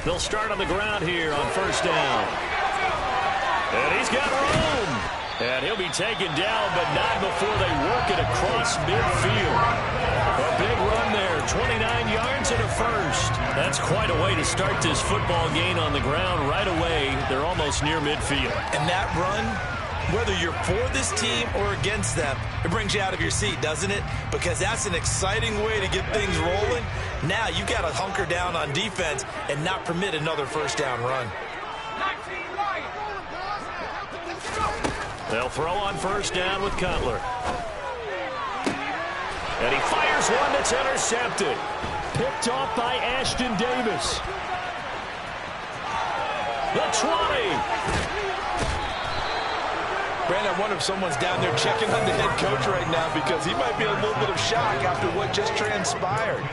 They'll start on the ground here on first down. And he's got room. And he'll be taken down, but not before they work it across midfield. A big run there, 29 yards and a first. That's quite a way to start this football game on the ground right away. They're almost near midfield. And that run, whether you're for this team or against them, it brings you out of your seat, doesn't it? Because that's an exciting way to get things rolling. Now you got to hunker down on defense and not permit another first down run. They'll throw on first down with Cutler. And he fires one that's intercepted. Picked off by Ashton Davis. The 20. Brandon, I wonder if someone's down there checking on the head coach right now because he might be in a little bit of shock after what just transpired.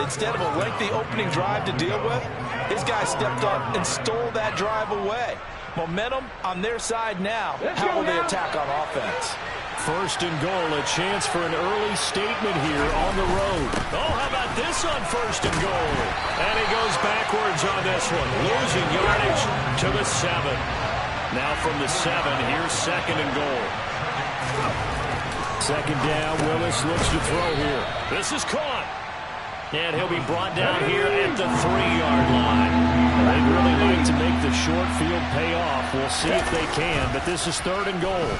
Instead of a lengthy opening drive to deal with, his guy stepped up and stole that drive away. Momentum on their side now. How will they attack on offense? First and goal, a chance for an early statement here on the road. Oh, how about this on first and goal? And he goes backwards on this one, losing yardage to the 7. Now from the 7, here's second and goal. Second down, Willis looks to throw here. This is caught. And he'll be brought down here at the 3-yard line. They'd really like to make the short field pay off. We'll see if they can, but this is third and goal.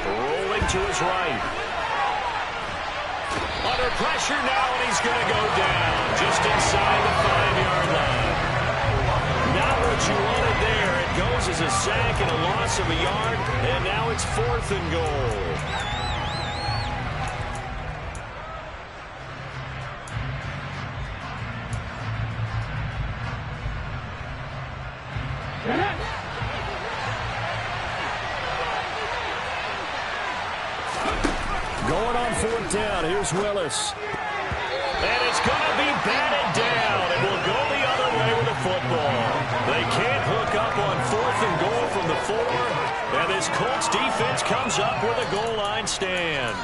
Rolling to his right. Under pressure now, and he's going to go down just inside the 5-yard line. Not what you wanted there. It goes as a sack and a loss of a yard, and now it's fourth and goal. Going on fourth down, here's Willis. And it's going to be batted down. It will go the other way with the football. They can't hook up on fourth and goal from the 4. And this Colts defense comes up with a goal line stand.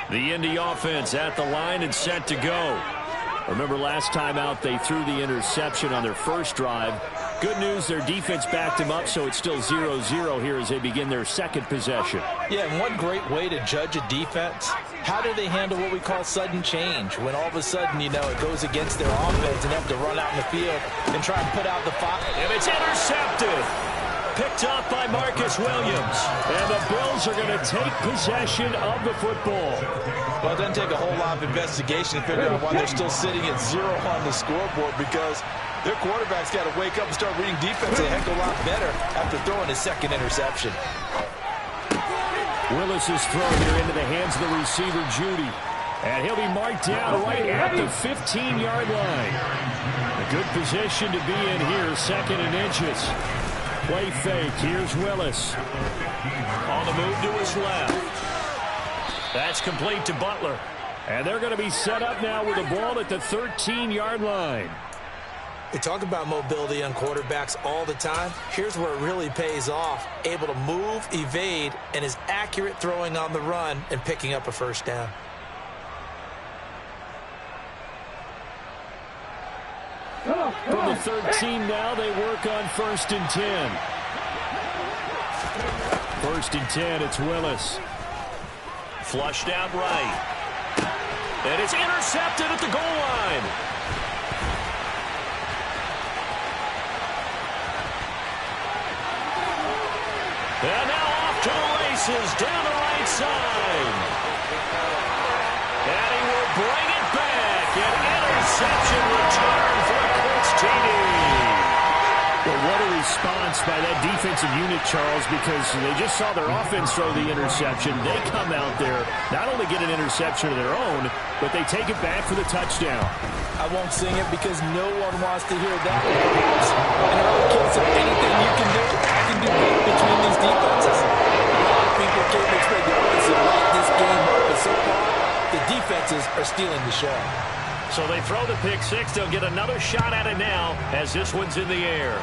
The Indy offense at the line and set to go. Remember last time out they threw the interception on their first drive. Good news, their defense backed them up, so it's still 0-0 here as they begin their second possession. Yeah, and one great way to judge a defense. How do they handle what we call sudden change? When all of a sudden, you know, it goes against their offense and they have to run out in the field and try and put out the fire. And it's intercepted. Picked up by Marcus Williams. And the Bills are going to take possession of the football. Well, it doesn't take a whole lot of investigation to figure out why they're still sitting at 0 on the scoreboard, because their quarterback's got to wake up and start reading defense a heck of a lot better after throwing his second interception. Willis's throw here into the hands of the receiver, Judy. And he'll be marked down right at the 15-yard line. A good position to be in here, second and inches. Play fake. Here's Willis. On the move to his left. That's complete to Butler. And they're going to be set up now with the ball at the 13-yard line. We talk about mobility on quarterbacks all the time. Here's where it really pays off. Able to move, evade, and is accurate throwing on the run and picking up a first down. From the 13 now, they work on first and 10. First and 10, it's Willis. Flushed out right. And it's intercepted at the goal line. And now off to the races down the right side. And he will bring it back. An interception return for the Colts TD. Well, what a response by that defensive unit, Charles, because they just saw their offense throw the interception. They come out there, not only get an interception of their own, but they take it back for the touchdown. I won't sing it because no one wants to hear that. In our case, if anything you can do, I can do both between these defenses. A lot of people can't expect the points to light this game up, but so far, the defenses are stealing the show. So they throw the pick six. They'll get another shot at it now as this one's in the air.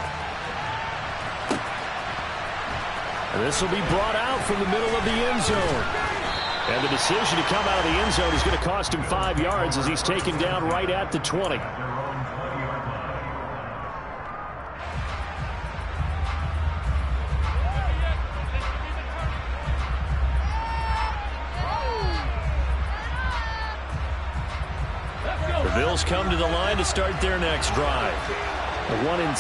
This will be brought out from the middle of the end zone. And the decision to come out of the end zone is going to cost him 5 yards as he's taken down right at the 20. The Bills come to the line to start their next drive. 1-7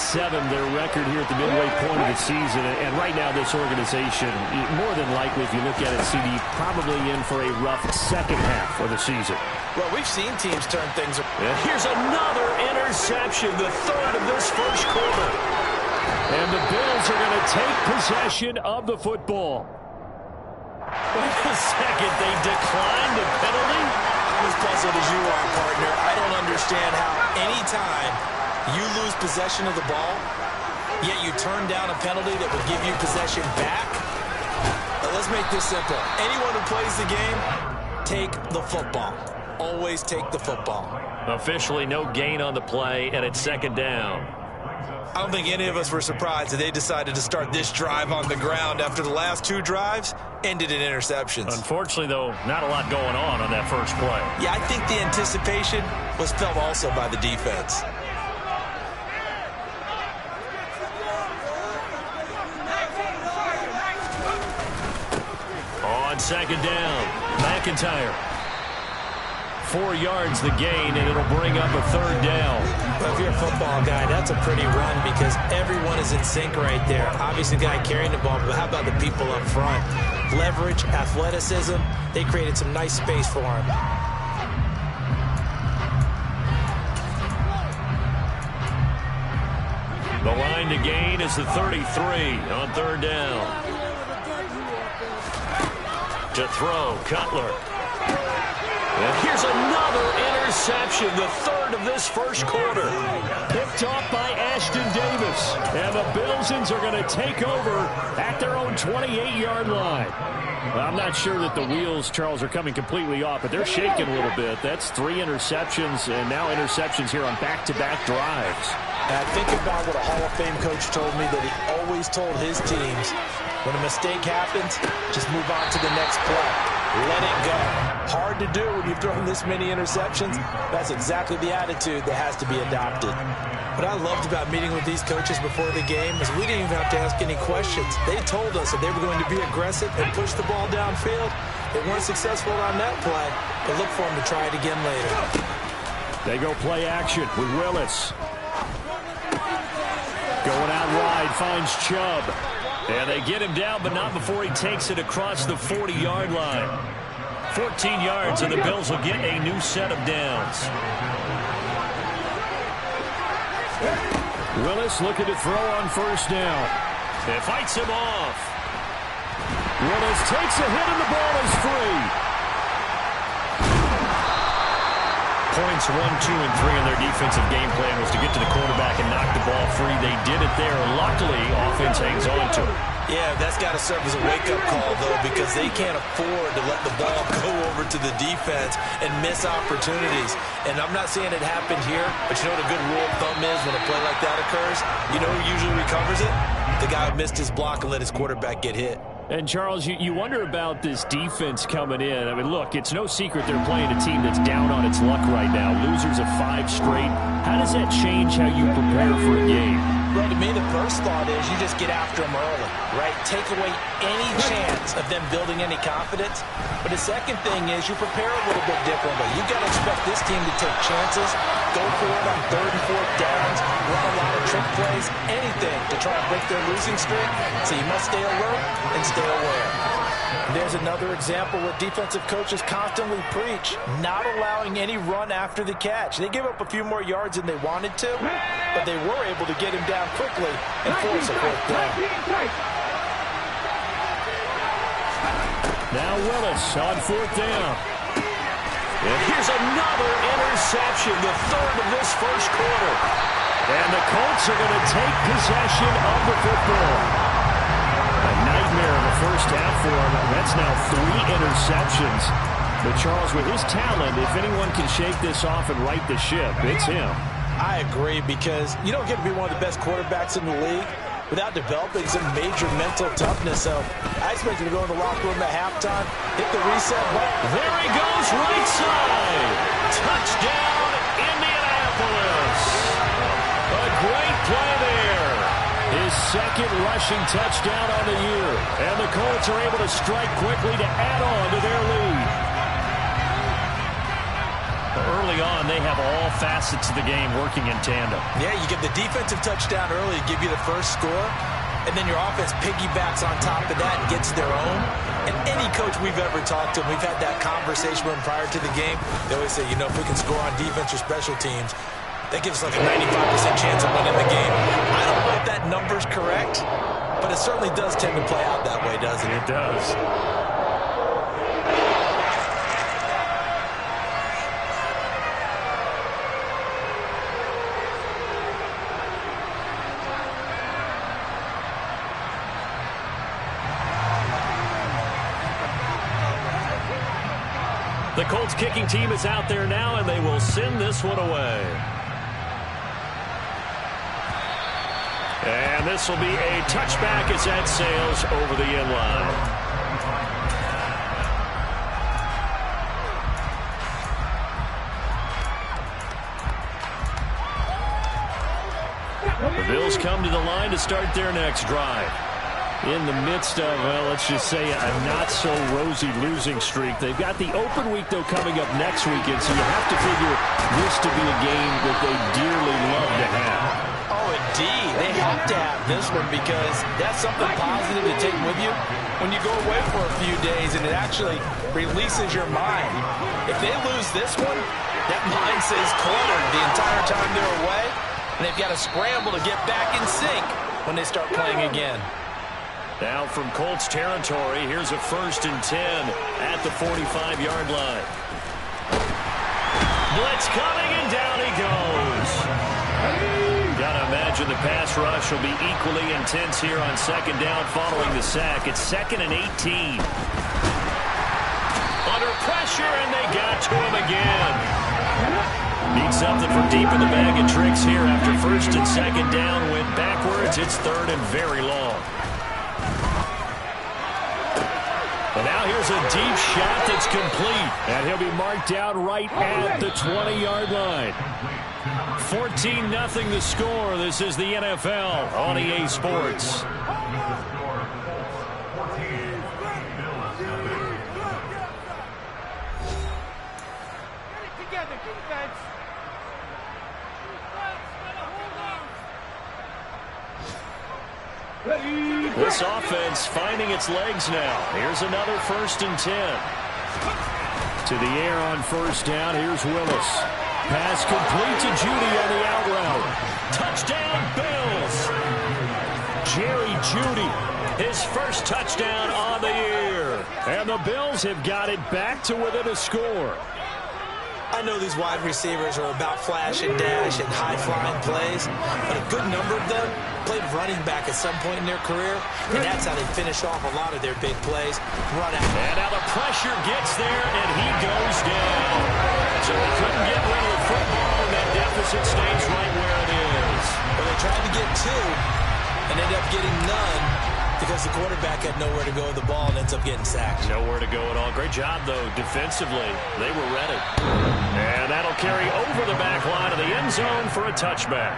their record here at the midway point of the season. And right now this organization, more than likely, if you look at it, CD, probably in for a rough second half of the season. Well, we've seen teams turn things around. Yeah. Here's another interception, the third of this first quarter. And the Bills are going to take possession of the football. Wait a second, they declined the penalty? I'm as puzzled as you are, partner. I don't understand how any time you lose possession of the ball, yet you turn down a penalty that would give you possession back. Let's make this simple. Anyone who plays the game, take the football. Always take the football. Officially no gain on the play, and it's second down. I don't think any of us were surprised that they decided to start this drive on the ground after the last 2 drives ended in interceptions. Unfortunately, though, not a lot going on that first play. Yeah, I think the anticipation was felt also by the defense. On second down, McIntyre. 4 yards the gain, and it'll bring up a third down. Well, if you're a football guy, that's a pretty run because everyone is in sync right there. Obviously, the guy carrying the ball, but how about the people up front? Leverage, athleticism, they created some nice space for him. The line to gain is the 33 on third down. To throw, Cutler. And here's another interception, the third of this first quarter. Picked off by Ashton Davis. And the Bilsons are going to take over at their own 28-yard line. Well, I'm not sure that the wheels, Charles, are coming completely off, but they're shaking a little bit. That's 3 interceptions, and now interceptions here on back-to-back drives. And I think about what a Hall of Fame coach told me that he always told his teams, when a mistake happens, just move on to the next play. Let it go. Hard to do when you've thrown this many interceptions. That's exactly the attitude that has to be adopted. What I loved about meeting with these coaches before the game is we didn't even have to ask any questions. They told us that they were going to be aggressive and push the ball downfield. They weren't successful on that play, but look for them to try it again later. They go play action with Willis. Going out wide, finds Chubb. And they get him down, but not before he takes it across the 40-yard line. 14 yards, and the Bills will get a new set of downs. Willis looking to throw on first down. It fights him off. Willis takes a hit, and the ball is free. Points 1, 2, and 3 in their defensive game plan was to get to the quarterback and knock the ball free. They did it there. Luckily, offense hangs on to it. Yeah, that's got to serve as a wake-up call, though, because they can't afford to let the ball go over to the defense and miss opportunities. And I'm not saying it happened here, but you know what a good rule of thumb is when a play like that occurs? You know who usually recovers it? The guy who missed his block and let his quarterback get hit. And, Charles, you wonder about this defense coming in. I mean, look, it's no secret they're playing a team that's down on its luck right now. Losers of 5 straight. How does that change how you prepare for a game? Well, to me, the first thought is you just get after them early, right? Take away any chance of them building any confidence. But the second thing is you prepare a little bit differently. You've got to expect this team to take chances, go for it on 3rd and 4th downs, run a lot of trick plays, anything to try and break their losing streak. So you must stay alert and stay aware. And there's another example where defensive coaches constantly preach, not allowing any run after the catch. They give up a few more yards than they wanted to, but they were able to get him down quickly and force a 4th down. Now Willis on 4th down. And here's another interception, the third of this first quarter. And the Colts are going to take possession of the football. A nightmare of the first half for him. That's now 3 interceptions. But Charles, with his talent, if anyone can shake this off and right the ship, it's him. I agree, because you don't get to be one of the best quarterbacks in the league without developing some major mental toughness. So I expect him to go in the locker room at halftime, hit the reset button. There he goes, right side. Touchdown, Indianapolis. A great play there. His second rushing touchdown on the year. And the Colts are able to strike quickly to add on to their lead. Early on, they have all facets of the game working in tandem. Yeah, you give the defensive touchdown early, give you the first score, and then your offense piggybacks on top of that and gets their own. And any coach we've ever talked to, we've had that conversation with them prior to the game. They always say, you know, if we can score on defense or special teams, that gives us like a 95% chance of winning the game. I don't know if that number's correct, but it certainly does tend to play out that way, doesn't it? It does. The Colts kicking team is out there now, and they will send this one away. And this will be a touchback as that sails over the end line. The Bills come to the line to start their next drive. In the midst of, well, let's just say a not-so-rosy losing streak. They've got the open week, though, coming up next weekend, so you have to figure this to be a game that they dearly love to have. Oh, indeed. They have to have this one because that's something positive to take with you when you go away for a few days, and it actually releases your mind. If they lose this one, that mind stays cluttered the entire time they're away, and they've got to scramble to get back in sync when they start playing again. Now from Colts territory, here's a 1st and 10 at the 45-yard line. Blitz coming, and down he goes. Gotta imagine the pass rush will be equally intense here on 2nd down following the sack. It's 2nd and 18. Under pressure, and they got to him again. Need something from deep in the bag of tricks here after 1st and 2nd down. Went backwards. It's 3rd and very long. And now here's a deep shot that's complete. And he'll be marked out right at the 20-yard line. 14-0 the score. This is the NFL on EA Sports. This offense finding its legs now. Here's another 1st and 10. To the air on 1st down. Here's Willis. Pass complete to Jeudy on the out route. Touchdown, Bills. Jerry Jeudy, his first touchdown on the year. And the Bills have got it back to within a score. I know these wide receivers are about flash and dash and high-flying plays, but a good number of them played running back at some point in their career, and that's how they finish off a lot of their big plays. Run out. And now the pressure gets there, and he goes down. So he couldn't get rid of the football, and that deficit stays right where it is. Well, they tried to get 2 and ended up getting none, because the quarterback had nowhere to go with the ball and ends up getting sacked. Nowhere to go at all. Great job, though, defensively. They were ready. And that'll carry over the back line of the end zone for a touchback.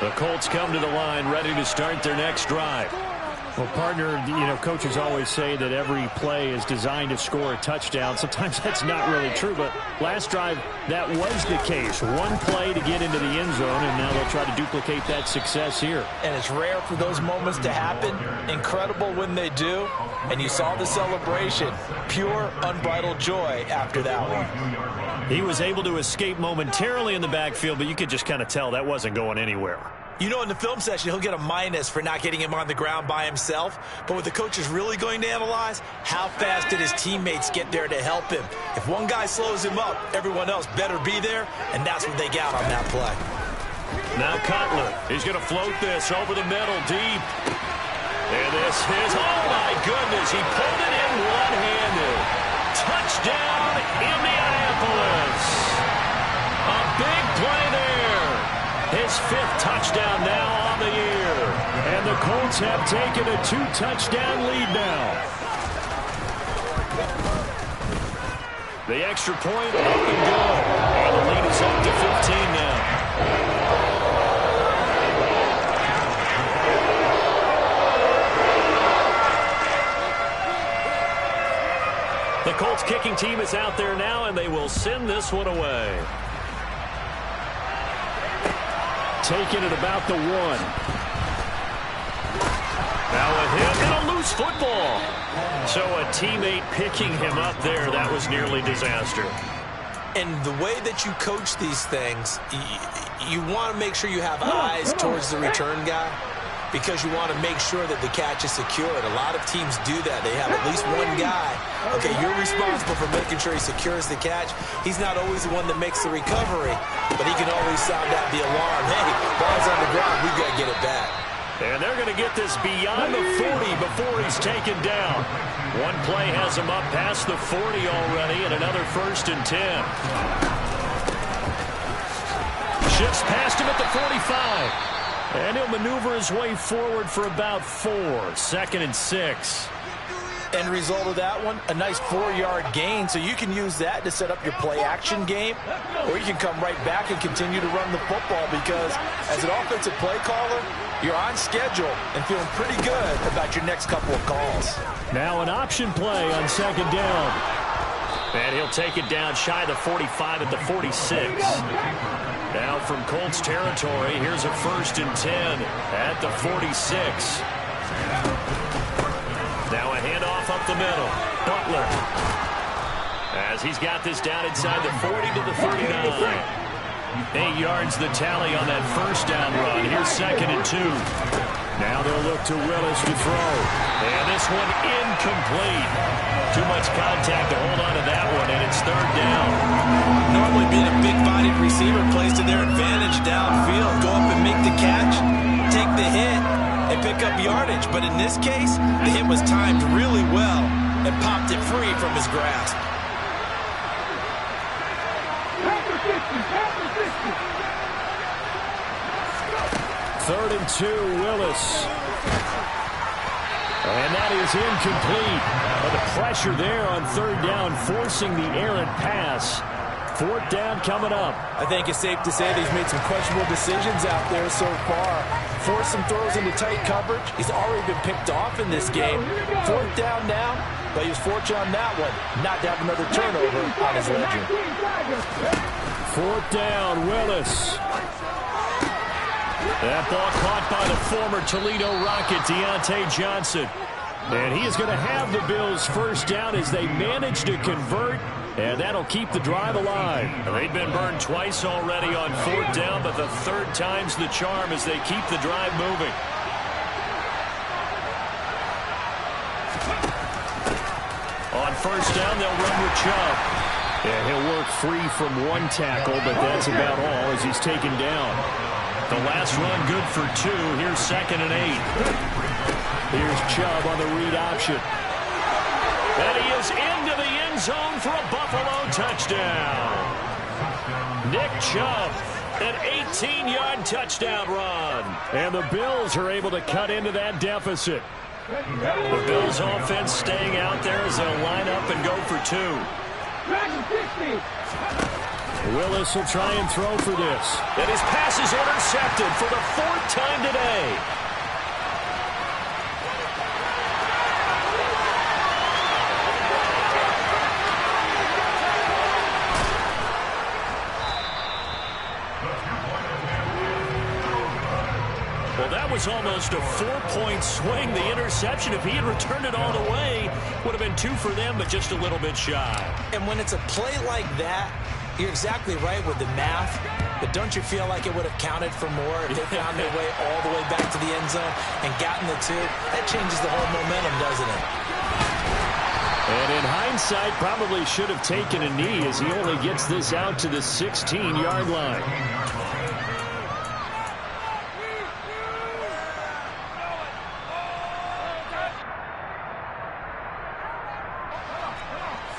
The Colts come to the line ready to start their next drive. Well, partner, you know, coaches always say that every play is designed to score a touchdown. Sometimes that's not really true, but last drive, that was the case. One play to get into the end zone, and now they'll try to duplicate that success here. And it's rare for those moments to happen. Incredible when they do. And you saw the celebration. Pure, unbridled joy after that one. He was able to escape momentarily in the backfield, but you could just kind of tell that wasn't going anywhere. You know, in the film session, he'll get a minus for not getting him on the ground by himself. But what the coach is really going to analyze, how fast did his teammates get there to help him? If one guy slows him up, everyone else better be there, and that's what they got on that play. Now Cutler, he's going to float this over the middle, deep. And this is, oh my goodness, he pulled it in one-handed. Touchdown, Indianapolis. A big play there. His 5th touchdown now on the year. And the Colts have taken a 2-touchdown lead now. The extra point up and good. And the lead is up to 15 now. The Colts kicking team is out there now, and they will send this one away. Taking it about the 1. Now a hit and a loose football. So a teammate picking him up there, that was nearly disaster. And the way that you coach these things, you want to make sure you have eyes towards the return guy, because you want to make sure that the catch is secured. A lot of teams do that. They have at least one guy. Okay, you're responsible for making sure he secures the catch. He's not always the one that makes the recovery, but he can always sound out the alarm. Hey, ball's on the ground. We've got to get it back. And they're going to get this beyond the 40 before he's taken down. One play has him up past the 40 already, and another 1st and 10. Shifts past him at the 45. And he'll maneuver his way forward for about 4. 2nd and 6. End result of that one, a nice 4-yard gain. So you can use that to set up your play-action game, or you can come right back and continue to run the football, because as an offensive play caller, you're on schedule and feeling pretty good about your next couple of calls. Now an option play on 2nd down. And he'll take it down shy of the 45 at the 46. Now from Colts territory, here's a 1st and 10 at the 46. Now a handoff up the middle. Butler. As he's got this down inside the 40 to the 39. 8 yards the tally on that 1st down run. Here's 2nd and 2. Now they'll look to Willis to throw. And this one incomplete. Too much contact to hold on to that one, and it's 3rd down. Normally being a big-bodied receiver plays to their advantage downfield. Go up and make the catch, take the hit, and pick up yardage. But in this case, the hit was timed really well and popped it free from his grasp. Third and 2, Willis. And that is incomplete. But the pressure there on 3rd down, forcing the errant pass. 4th down coming up. I think it's safe to say that he's made some questionable decisions out there so far. Forced some throws into tight coverage. He's already been picked off in this game. 4th down now, but he was fortunate on that one, not to have another turnover on his ledger. 4th down, Willis. That ball caught by the former Toledo Rocket, Deontay Johnson. And he is going to have the Bills' 1st down as they manage to convert, and that'll keep the drive alive. They've been burned twice already on 4th down, but the 3rd time's the charm as they keep the drive moving. On 1st down, they'll run with Chubb. And he'll work free from one tackle, but that's about all as he's taken down. The last run good for 2. Here's 2nd and 8. Here's Chubb on the read option. And he is into the end zone for a Buffalo touchdown. Nick Chubb, an 18-yard touchdown run. And the Bills are able to cut into that deficit. The Bills offense staying out there as they'll line up and go for 2. Willis will try and throw for this. And his pass is intercepted for the 4th time today. Well, that was almost a 4-point swing. The interception, if he had returned it all the way, would have been 2 for them, but just a little bit shy. And when it's a play like that, you're exactly right with the math, but don't you feel like it would have counted for more if they found their way all the way back to the end zone and gotten the 2? That changes the whole momentum, doesn't it? And in hindsight, probably should have taken a knee as he only gets this out to the 16-yard line.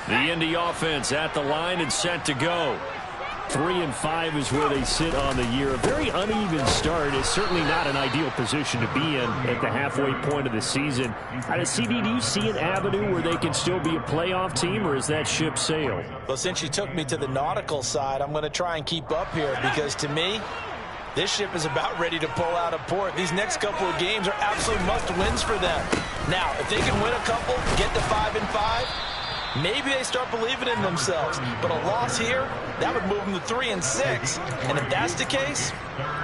The Indy offense at the line and set to go. 3-5 is where they sit on the year. A very uneven start. Is certainly not an ideal position to be in at the halfway point of the season. CD, do you see an avenue where they can still be a playoff team, or is that ship sailed? Well, since you took me to the nautical side, I'm going to try and keep up here because, to me, this ship is about ready to pull out of port. These next couple of games are absolute must-wins for them. Now, if they can win a couple, get to 5-5, maybe they start believing in themselves. But a loss here, that would move them to 3-6. And if that's the case,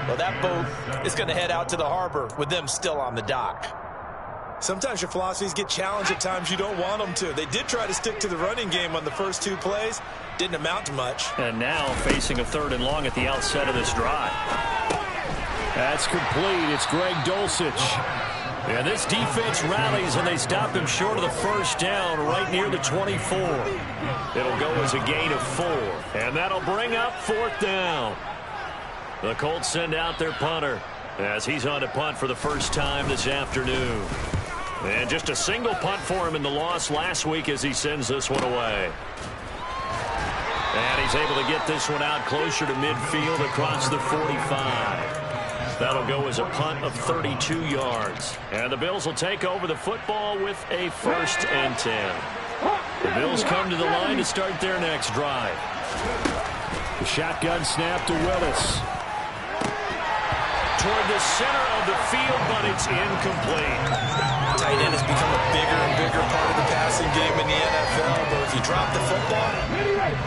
well, that boat is going to head out to the harbor with them still on the dock. Sometimes your philosophies get challenged at times you don't want them to. They did try to stick to the running game on the first 2 plays. Didn't amount to much. And now facing a 3rd and long at the outset of this drive. That's complete. It's Greg Dulcich. And this defense rallies, and they stop him short of the first down right near the 24. It'll go as a gain of 4. And that'll bring up 4th down. The Colts send out their punter as he's on to punt for the first time this afternoon. And just a single punt for him in the loss last week as he sends this one away. And he's able to get this one out closer to midfield across the 45. That'll go as a punt of 32 yards. And the Bills will take over the football with a 1st and 10. The Bills come to the line to start their next drive. The shotgun snap to Willis. Toward the center of the field, but it's incomplete. Tight end has become a bigger and bigger part of the passing game in the NFL, but if you drop the football,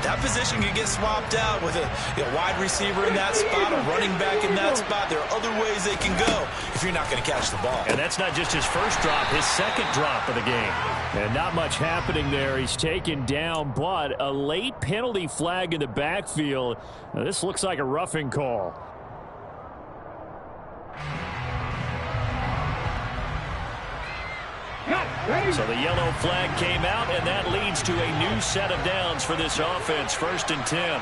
that position can get swapped out with a wide receiver in that spot, a running back in that spot. There are other ways they can go if you're not going to catch the ball. And that's not just his first drop, his second drop of the game. And not much happening there. He's taken down, but a late penalty flag in the backfield. Now, this looks like a roughing call. So the yellow flag came out, and that leads to a new set of downs for this offense. 1st and 10.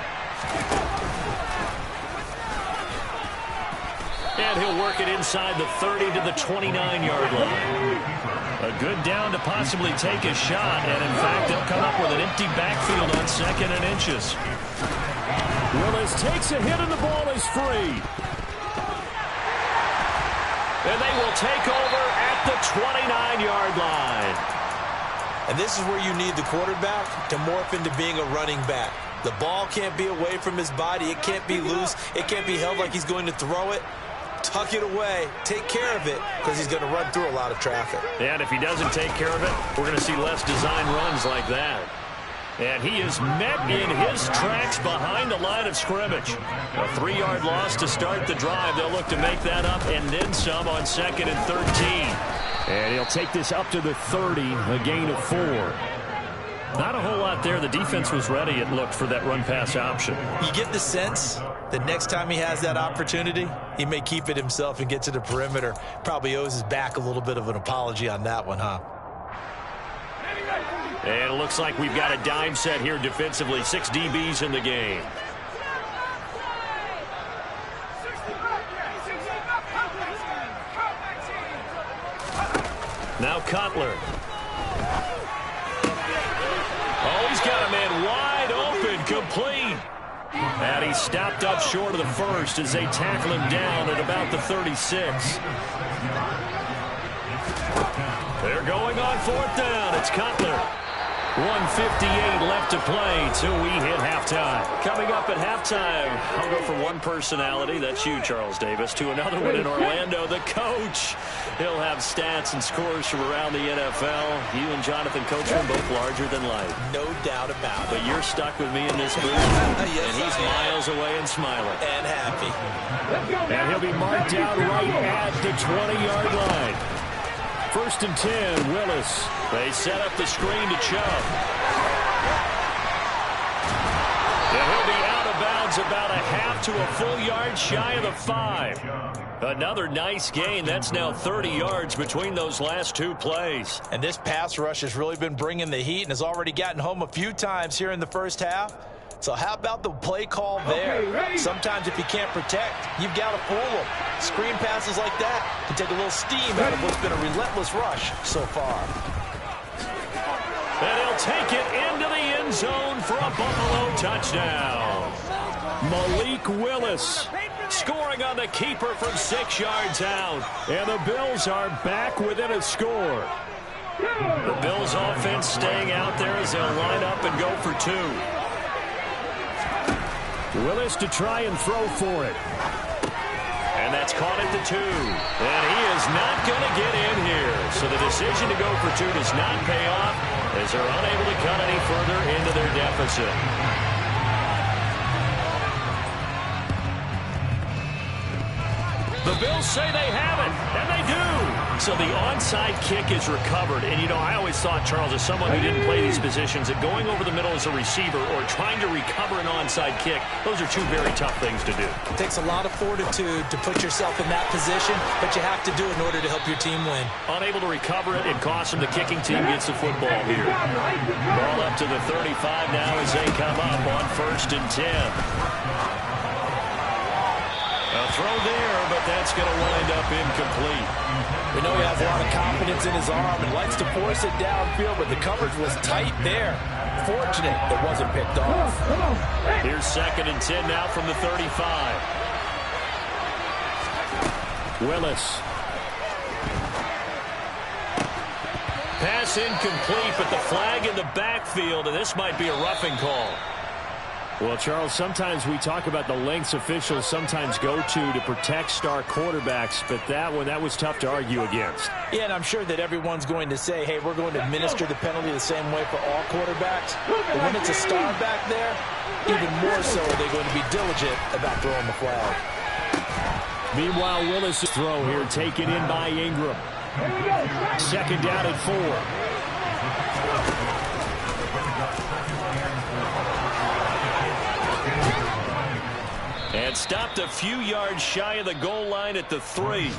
And he'll work it inside the 30 to the 29-yard line. A good down to possibly take a shot, and in fact, they'll come up with an empty backfield on 2nd and inches. Willis takes a hit, and the ball is free. And they will take over at the 29-yard line. And this is where you need the quarterback to morph into being a running back. The ball can't be away from his body. It can't be loose. It can't be held like he's going to throw it. Tuck it away. Take care of it because he's going to run through a lot of traffic. And if he doesn't take care of it, we're going to see less design runs like that. And he is met in his tracks behind the line of scrimmage. A 3-yard loss to start the drive. They'll look to make that up and then some on 2nd and 13. And he'll take this up to the 30, a gain of 4. Not a whole lot there. The defense was ready, it looked, for that run-pass option. You get the sense that next time he has that opportunity, he may keep it himself and get to the perimeter. Probably owes his back a little bit of an apology on that one, huh? And it looks like we've got a dime set here defensively. 6 DBs in the game. Now Cutler. Oh, he's got a man wide open, complete. And he stopped up short of the first as they tackle him down at about the 36. They're going on 4th down. It's Cutler. 1:58 left to play till we hit halftime. Coming up at halftime, I'll go from one personality, that's you, Charles Davis, to another one in Orlando, the coach. He'll have stats and scores from around the NFL. You and Jonathan Coachman both larger than life. No doubt about it. But you're stuck with me in this booth, Yes, and he's miles away and smiling. And happy. And he'll be marked down right at the 20-yard line. 1st and 10, Willis. They set up the screen to Chubb. And he'll be out of bounds about a half to a full yard shy of the 5. Another nice gain. That's now 30 yards between those last 2 plays. And this pass rush has really been bringing the heat and has already gotten home a few times here in the first half. So how about the play call there? Sometimes if you can't protect, you've got to fool them. Screen passes like that can take a little steam out of what's been a relentless rush so far. And he'll take it into the end end zone for a Buffalo touchdown. Malik Willis scoring on the keeper from 6 yards out. And the Bills are back within a score. The Bills offense staying out there as they'll line up and go for 2. Willis to try and throw for it. And that's caught at the 2. And he is not going to get in here. So the decision to go for 2 does not pay off as they're unable to cut any further into their deficit. The Bills say they have it, and they do. So the onside kick is recovered. And, you know, I always thought, Charles, as someone who didn't play these positions, that going over the middle as a receiver or trying to recover an onside kick, those are 2 very tough things to do. It takes a lot of fortitude to put yourself in that position, but you have to do it in order to help your team win. Unable to recover it, it costs them. The kicking team gets the football here. Ball up to the 35 now as they come up on 1st and 10. A throw there, but that's going to wind up incomplete. We know he has a lot of confidence in his arm and likes to force it downfield, but the coverage was tight there. Fortunate it wasn't picked off. Here's 2nd and 10 now from the 35. Willis. Pass incomplete, but the flag in the backfield, and this might be a roughing call. Well, Charles, sometimes we talk about the lengths officials sometimes go to protect star quarterbacks, but that was tough to argue against. Yeah, and I'm sure that everyone's going to say, hey, we're going to administer the penalty the same way for all quarterbacks. But when it's a star back there, even more so are they going to be diligent about throwing the flag. Meanwhile, Willis' throw here taken in by Ingram. 2nd down and 4. And stopped a few yards shy of the goal line at the 3.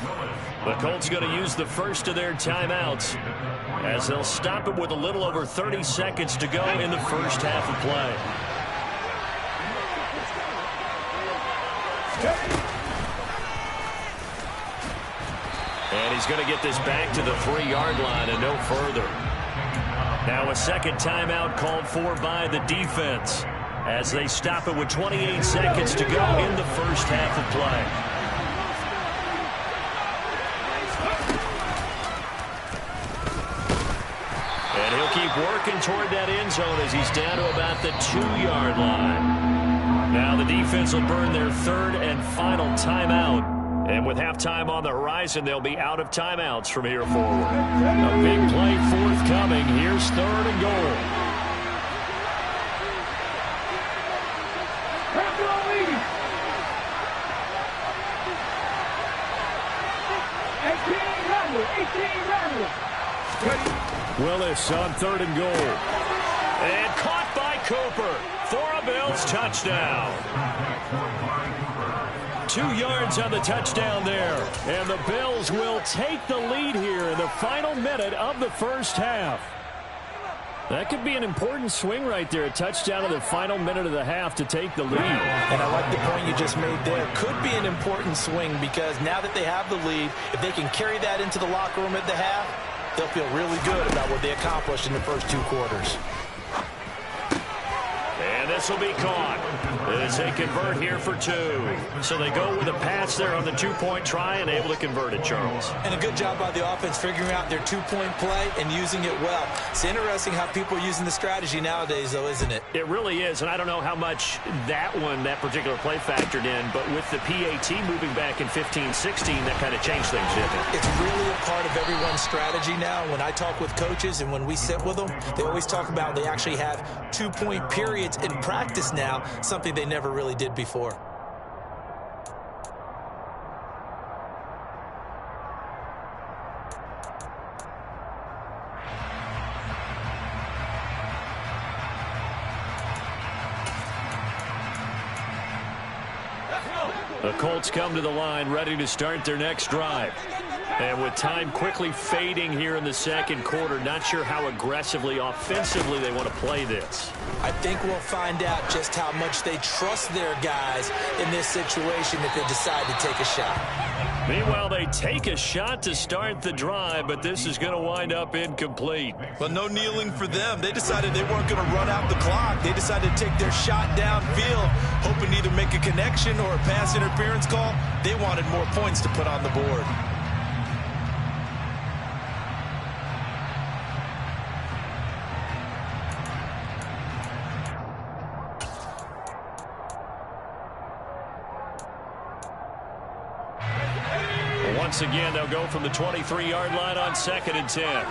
The Colts going to use the first of their timeouts as they'll stop it with a little over 30 seconds to go in the first half of play. And he's going to get this back to the 3-yard line and no further. Now a second timeout called for by the defense as they stop it with 28 seconds to go in the first half of play. And he'll keep working toward that end zone as he's down to about the 2-yard line. Now the defense will burn their 3rd and final timeout. And with halftime on the horizon, they'll be out of timeouts from here forward. A big play forthcoming. Here's 3rd and goal. Willis on 3rd and goal. And caught by Cooper for a Bills touchdown. 2 yards on the touchdown there. And the Bills will take the lead here in the final minute of the first half. That could be an important swing right there. A touchdown in the final minute of the half to take the lead. And I like the point you just made there. Could be an important swing because now that they have the lead, if they can carry that into the locker room at the half, they'll feel really good about what they accomplished in the first 2 quarters. And this will be caught as they convert here for 2. So they go with a pass there on the 2-point try and able to convert it, Charles. And a good job by the offense figuring out their 2-point play and using it well. It's interesting how people are using the strategy nowadays, though, isn't it? It really is, and I don't know how much that particular play factored in, but with the PAT moving back in 15-16, that kind of changed things, didn't it? It's really a part of everyone's strategy now. When I talk with coaches and when we sit with them, they always talk about they actually have 2-point periods in practice now, something they never really did before. The Colts come to the line ready to start their next drive. And with time quickly fading here in the second quarter, not sure how aggressively, offensively they want to play this. I think we'll find out just how much they trust their guys in this situation if they decide to take a shot. Meanwhile, they take a shot to start the drive, but this is going to wind up incomplete. Well, no kneeling for them. They decided they weren't going to run out the clock. They decided to take their shot downfield, hoping to either make a connection or a pass interference call. They wanted more points to put on the board. Once again, they'll go from the 23-yard line on 2nd and 10.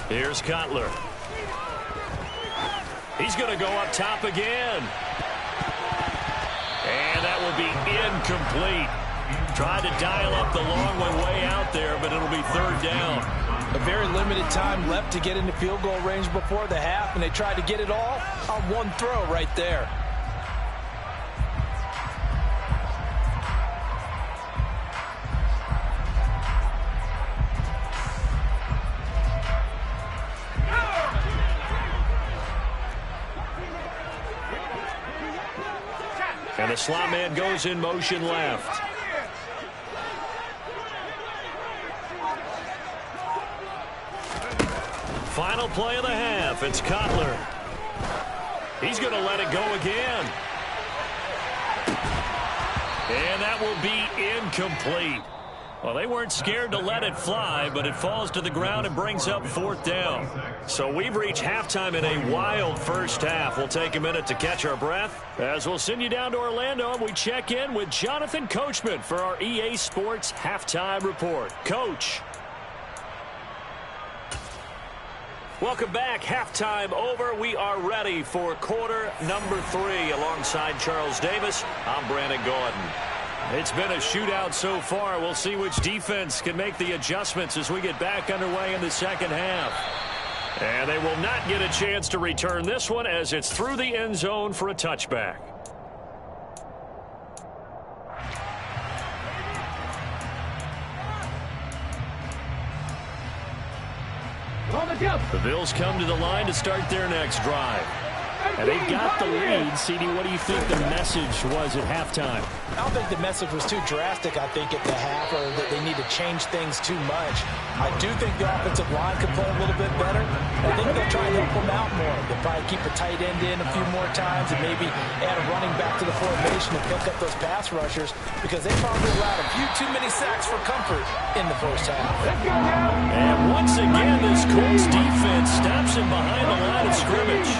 Here's Cutler. He's going to go up top again. And that will be incomplete. Tried to dial up the long one way out there, but it'll be 3rd down. A very limited time left to get into field goal range before the half, and they tried to get it all on one throw right there. And the slot man goes in motion left. Final play of the half. It's Cutler. He's going to let it go again. And that will be incomplete. Well, they weren't scared to let it fly, but it falls to the ground and brings up 4th down. So we've reached halftime in a wild first half. We'll take a minute to catch our breath as we'll send you down to Orlando and we check in with Jonathan Coachman for our EA Sports Halftime Report. Coach. Welcome back. Halftime over. We are ready for quarter number 3 alongside Charles Davis. I'm Brandon Gordon. It's been a shootout so far. We'll see which defense can make the adjustments as we get back underway in the second half. And they will not get a chance to return this one as it's through the end zone for a touchback. The Bills come to the line to start their next drive. And they got the lead. CD, what do you think the message was at halftime? I don't think the message was too drastic, I think, at the half, or that they need to change things too much. I do think the offensive line could play a little bit better. I think they'll try and help them out more. They'll probably keep a tight end in a few more times and maybe add a running back to the formation and pick up those pass rushers because they probably allowed a few too many sacks for comfort in the first half. And once again, this Colts defense stops him behind the line of scrimmage.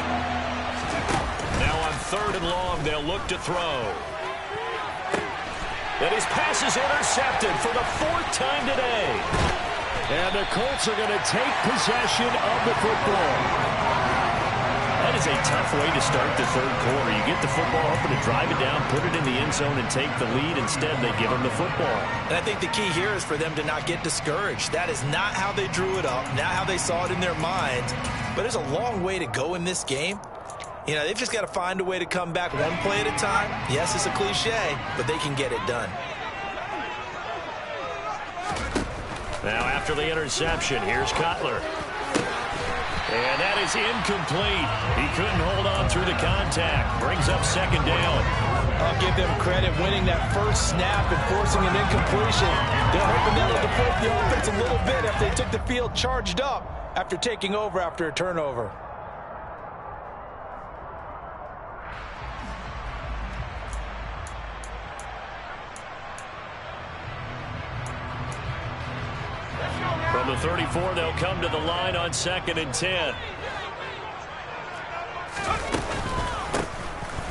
Now on 3rd and long, they'll look to throw. And his pass is intercepted for the 4th time today. And the Colts are going to take possession of the football. That is a tough way to start the 3rd quarter. You get the football, hoping to drive it down, put it in the end zone, and take the lead. Instead, they give them the football. And I think the key here is for them to not get discouraged. That is not how they drew it up, not how they saw it in their minds. But there's a long way to go in this game. You know, they've just got to find a way to come back one play at a time. Yes, it's a cliche, but they can get it done. Now after the interception, here's Cutler. And that is incomplete. He couldn't hold on through the contact. Brings up 2nd down. I'll give them credit winning that first snap and forcing an incompletion. They're hoping that'll deploy the offense a little bit if they took the field charged up after taking over after a turnover. From the 34, they'll come to the line on 2nd and 10.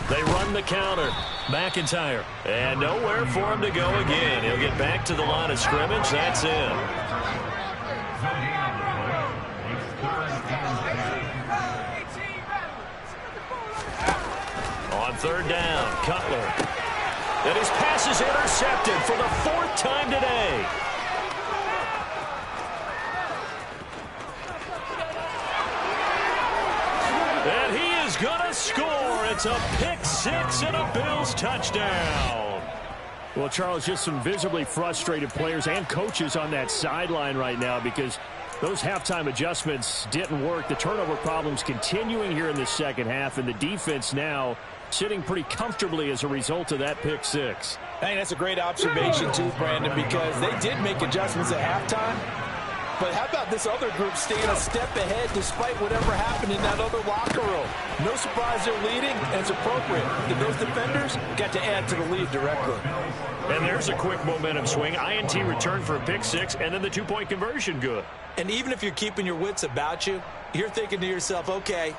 They run the counter. McIntyre. And nowhere for him to go again. He'll get back to the line of scrimmage. That's in. On 3rd down, Cutler. And his pass is intercepted for the 4th time today. And he is going to score. It's a pick 6 and a Bills touchdown. Well, Charles, just some visibly frustrated players and coaches on that sideline right now because those halftime adjustments didn't work. The turnover problems continuing here in the second half, and the defense now sitting pretty comfortably as a result of that pick six. I think that's a great observation too, Brandon, because they did make adjustments at halftime. But how about this other group staying a step ahead despite whatever happened in that other locker room? No surprise they're leading, and it's appropriate that those defenders got to add to the lead directly. And there's a quick momentum swing. INT return for a pick six, and then the two-point conversion good. And even if you're keeping your wits about you, you're thinking to yourself, okay,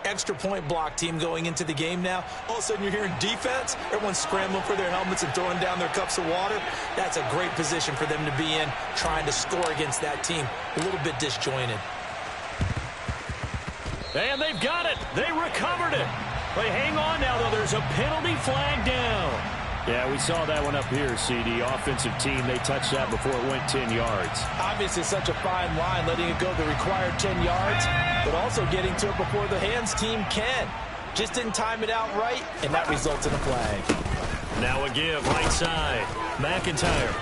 extra point block team going into the game now. All of a sudden you're hearing defense. Everyone's scrambling for their helmets and throwing down their cups of water. That's a great position for them to be in, trying to score against that team. A little bit disjointed. And they've got it. They recovered it. They hang on now, though. There's a penalty flag down. Yeah, we saw that one up here, CD. Offensive team, they touched that before it went 10 yards. Obviously such a fine line, letting it go the required 10 yards, but also getting to it before the hands team can. Just didn't time it out right, and that results in a flag. Now a give, right side. McIntyre.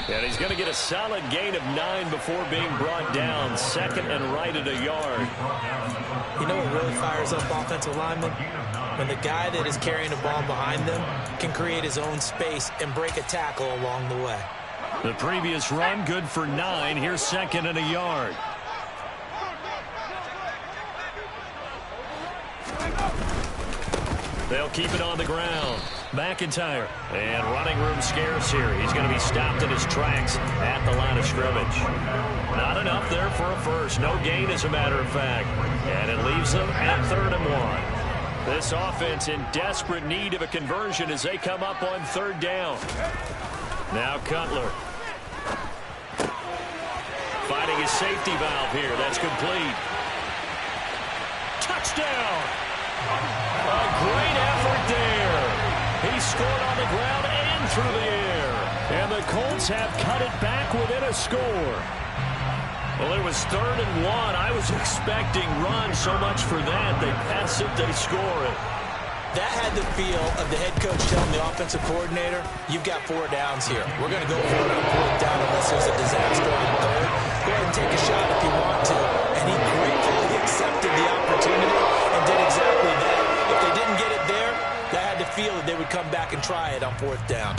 And he's going to get a solid gain of 9 before being brought down. Second and right at a yard. You know what really fires up offensive linemen? When the guy that is carrying the ball behind them can create his own space and break a tackle along the way. The previous run, good for 9. Here's second and a yard. They'll keep it on the ground. McIntyre. And running room scarce here. He's going to be stopped in his tracks at the line of scrimmage. Not enough there for a first. No gain, as a matter of fact. And it leaves them at 3rd and 1. This offense in desperate need of a conversion as they come up on 3rd down. Now Cutler. Finding his safety valve here. That's complete. Touchdown! A great effort there. He scored on the ground and through the air. And the Colts have cut it back within a score. Well, it was 3rd and 1. I was expecting run so much for that. They pass it, they score it. That had the feel of the head coach telling the offensive coordinator, you've got 4 downs here. We're going to go for it on 4th down unless there's a disaster on 3rd. Go ahead and take a shot if you want to. And he gratefully accepted the opportunity and did exactly that. If they didn't get it there, that had the feel that they would come back and try it on 4th down.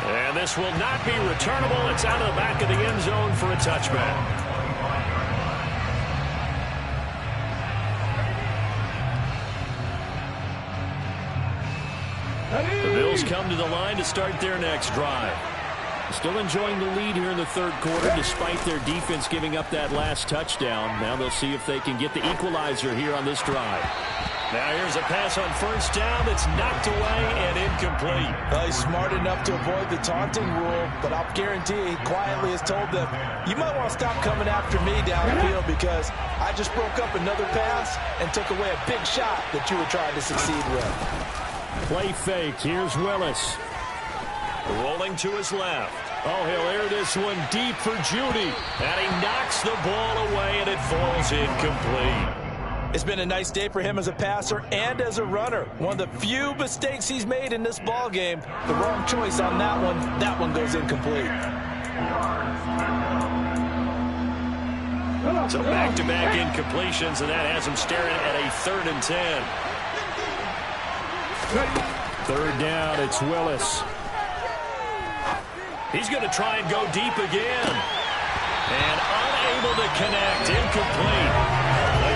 And this will not be returnable. It's out of the back of the end zone for a touchback. The Bills come to the line to start their next drive. Still enjoying the lead here in the 3rd quarter despite their defense giving up that last touchdown. Now they'll see if they can get the equalizer here on this drive. Now here's a pass on 1st down that's knocked away and incomplete. Well, he's smart enough to avoid the taunting rule, but I'll guarantee he quietly has told them, you might want to stop coming after me downfield because I just broke up another pass and took away a big shot that you were trying to succeed with. Play fake. Here's Willis. Rolling to his left. Oh, he'll air this one deep for Judy. And he knocks the ball away, and it falls incomplete. It's been a nice day for him as a passer and as a runner. One of the few mistakes he's made in this ball game. The wrong choice on that one. That one goes incomplete. So back-to-back incompletions, and that has him staring at a 3rd and 10. 3rd down, it's Willis. He's going to try and go deep again. And unable to connect, incomplete.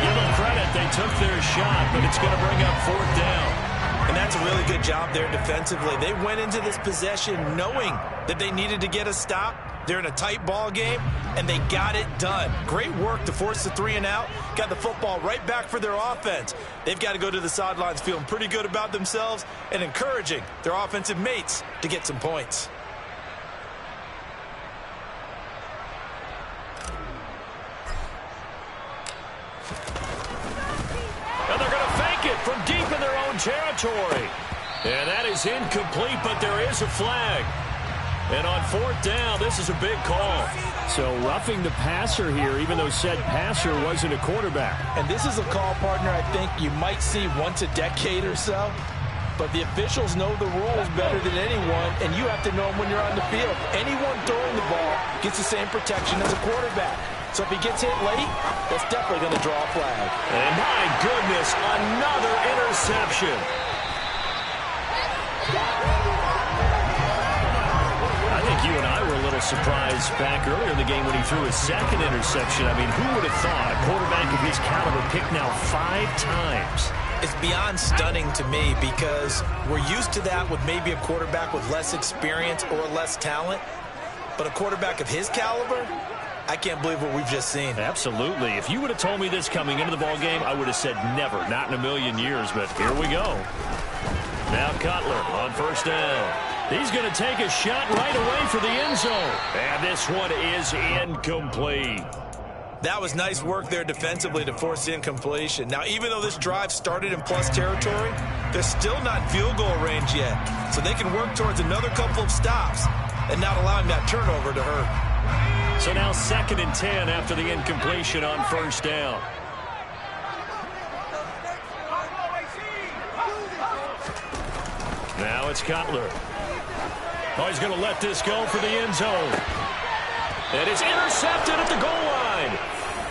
Give them credit, they took their shot, but it's going to bring up 4th down. And that's a really good job there defensively. They went into this possession knowing that they needed to get a stop. They're in a tight ball game, and they got it done. Great work to force the 3 and out. Got the football right back for their offense. They've got to go to the sidelines feeling pretty good about themselves and encouraging their offensive mates to get some points. And they're going to fake it from deep in their own territory. And that is incomplete, but there is a flag. And on 4th down, this is a big call. So roughing the passer here, even though said passer wasn't a quarterback. And this is a call, partner, I think you might see once a decade or so. But the officials know the rules better than anyone, and you have to know them when you're on the field. Anyone throwing the ball gets the same protection as a quarterback. So if he gets hit late, that's definitely going to draw a flag. And my goodness, another interception. I think you and I were a little surprised back earlier in the game when he threw his second interception. I mean, who would have thought a quarterback of his caliber picked now 5 times? It's beyond stunning to me because we're used to that with maybe a quarterback with less experience or less talent. But a quarterback of his caliber, I can't believe what we've just seen. Absolutely. If you would have told me this coming into the ballgame, I would have said never, not in a million years. But here we go. Now Cutler on first down. He's going to take a shot right away for the end zone. And this one is incomplete. That was nice work there defensively to force the incompletion. Now, even though this drive started in plus territory, they're still not in field goal range yet. So they can work towards another couple of stops and not allowing that turnover to hurt. So now 2nd and 10 after the incompletion on first down. Now it's Cutler. Oh, he's going to let this go for the end zone. And it's intercepted at the goal line.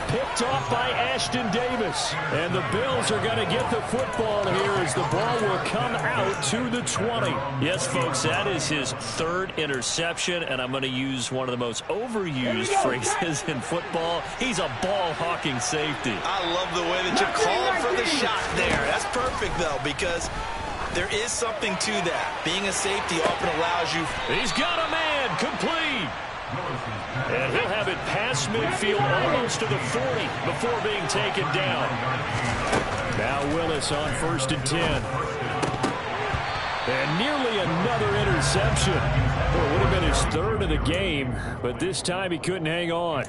Picked off by Ashton Davis. And the Bills are going to get the football here as the ball will come out to the 20. Yes, folks, that is his 3rd interception, and I'm going to use one of the most overused phrases in football. He's a ball-hawking safety. I love the way that you're calling for the shot there. That's perfect, though, because there is something to that. Being a safety often allows you. He's got a man complete. And he'll have it past midfield almost to the 40 before being taken down. Now Willis on 1st and 10. And nearly another interception. Well, it would have been his 3rd of the game, but this time he couldn't hang on.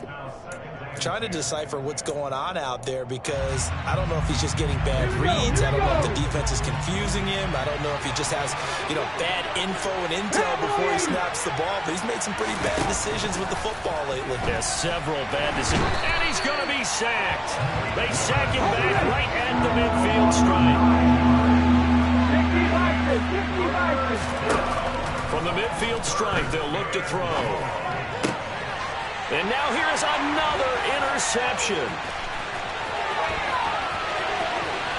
Trying to decipher what's going on out there because I don't know if he's just getting bad reads. I don't know if the defense is confusing him. I don't know if he just has, bad info and intel before he snaps the ball. But he's made some pretty bad decisions with the football lately. Yeah, several bad decisions. And he's going to be sacked. They sack him back right at the midfield stripe. From the midfield stripe, they'll look to throw. And now here's another interception.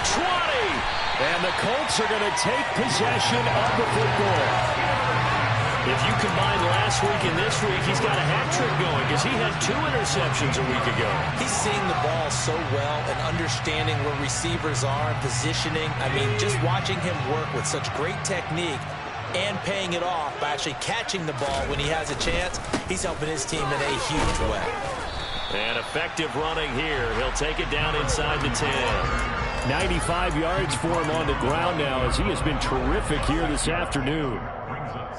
20. And the Colts are going to take possession of the football. If you combine last week and this week, he's got a hat trick going because he had 2 interceptions a week ago. He's seeing the ball so well and understanding where receivers are and positioning. I mean, just watching him work with such great technique and paying it off by actually catching the ball when he has a chance, he's helping his team in a huge way. And effective running here. He'll take it down inside the 10. 95 yards for him on the ground now as he has been terrific here this afternoon.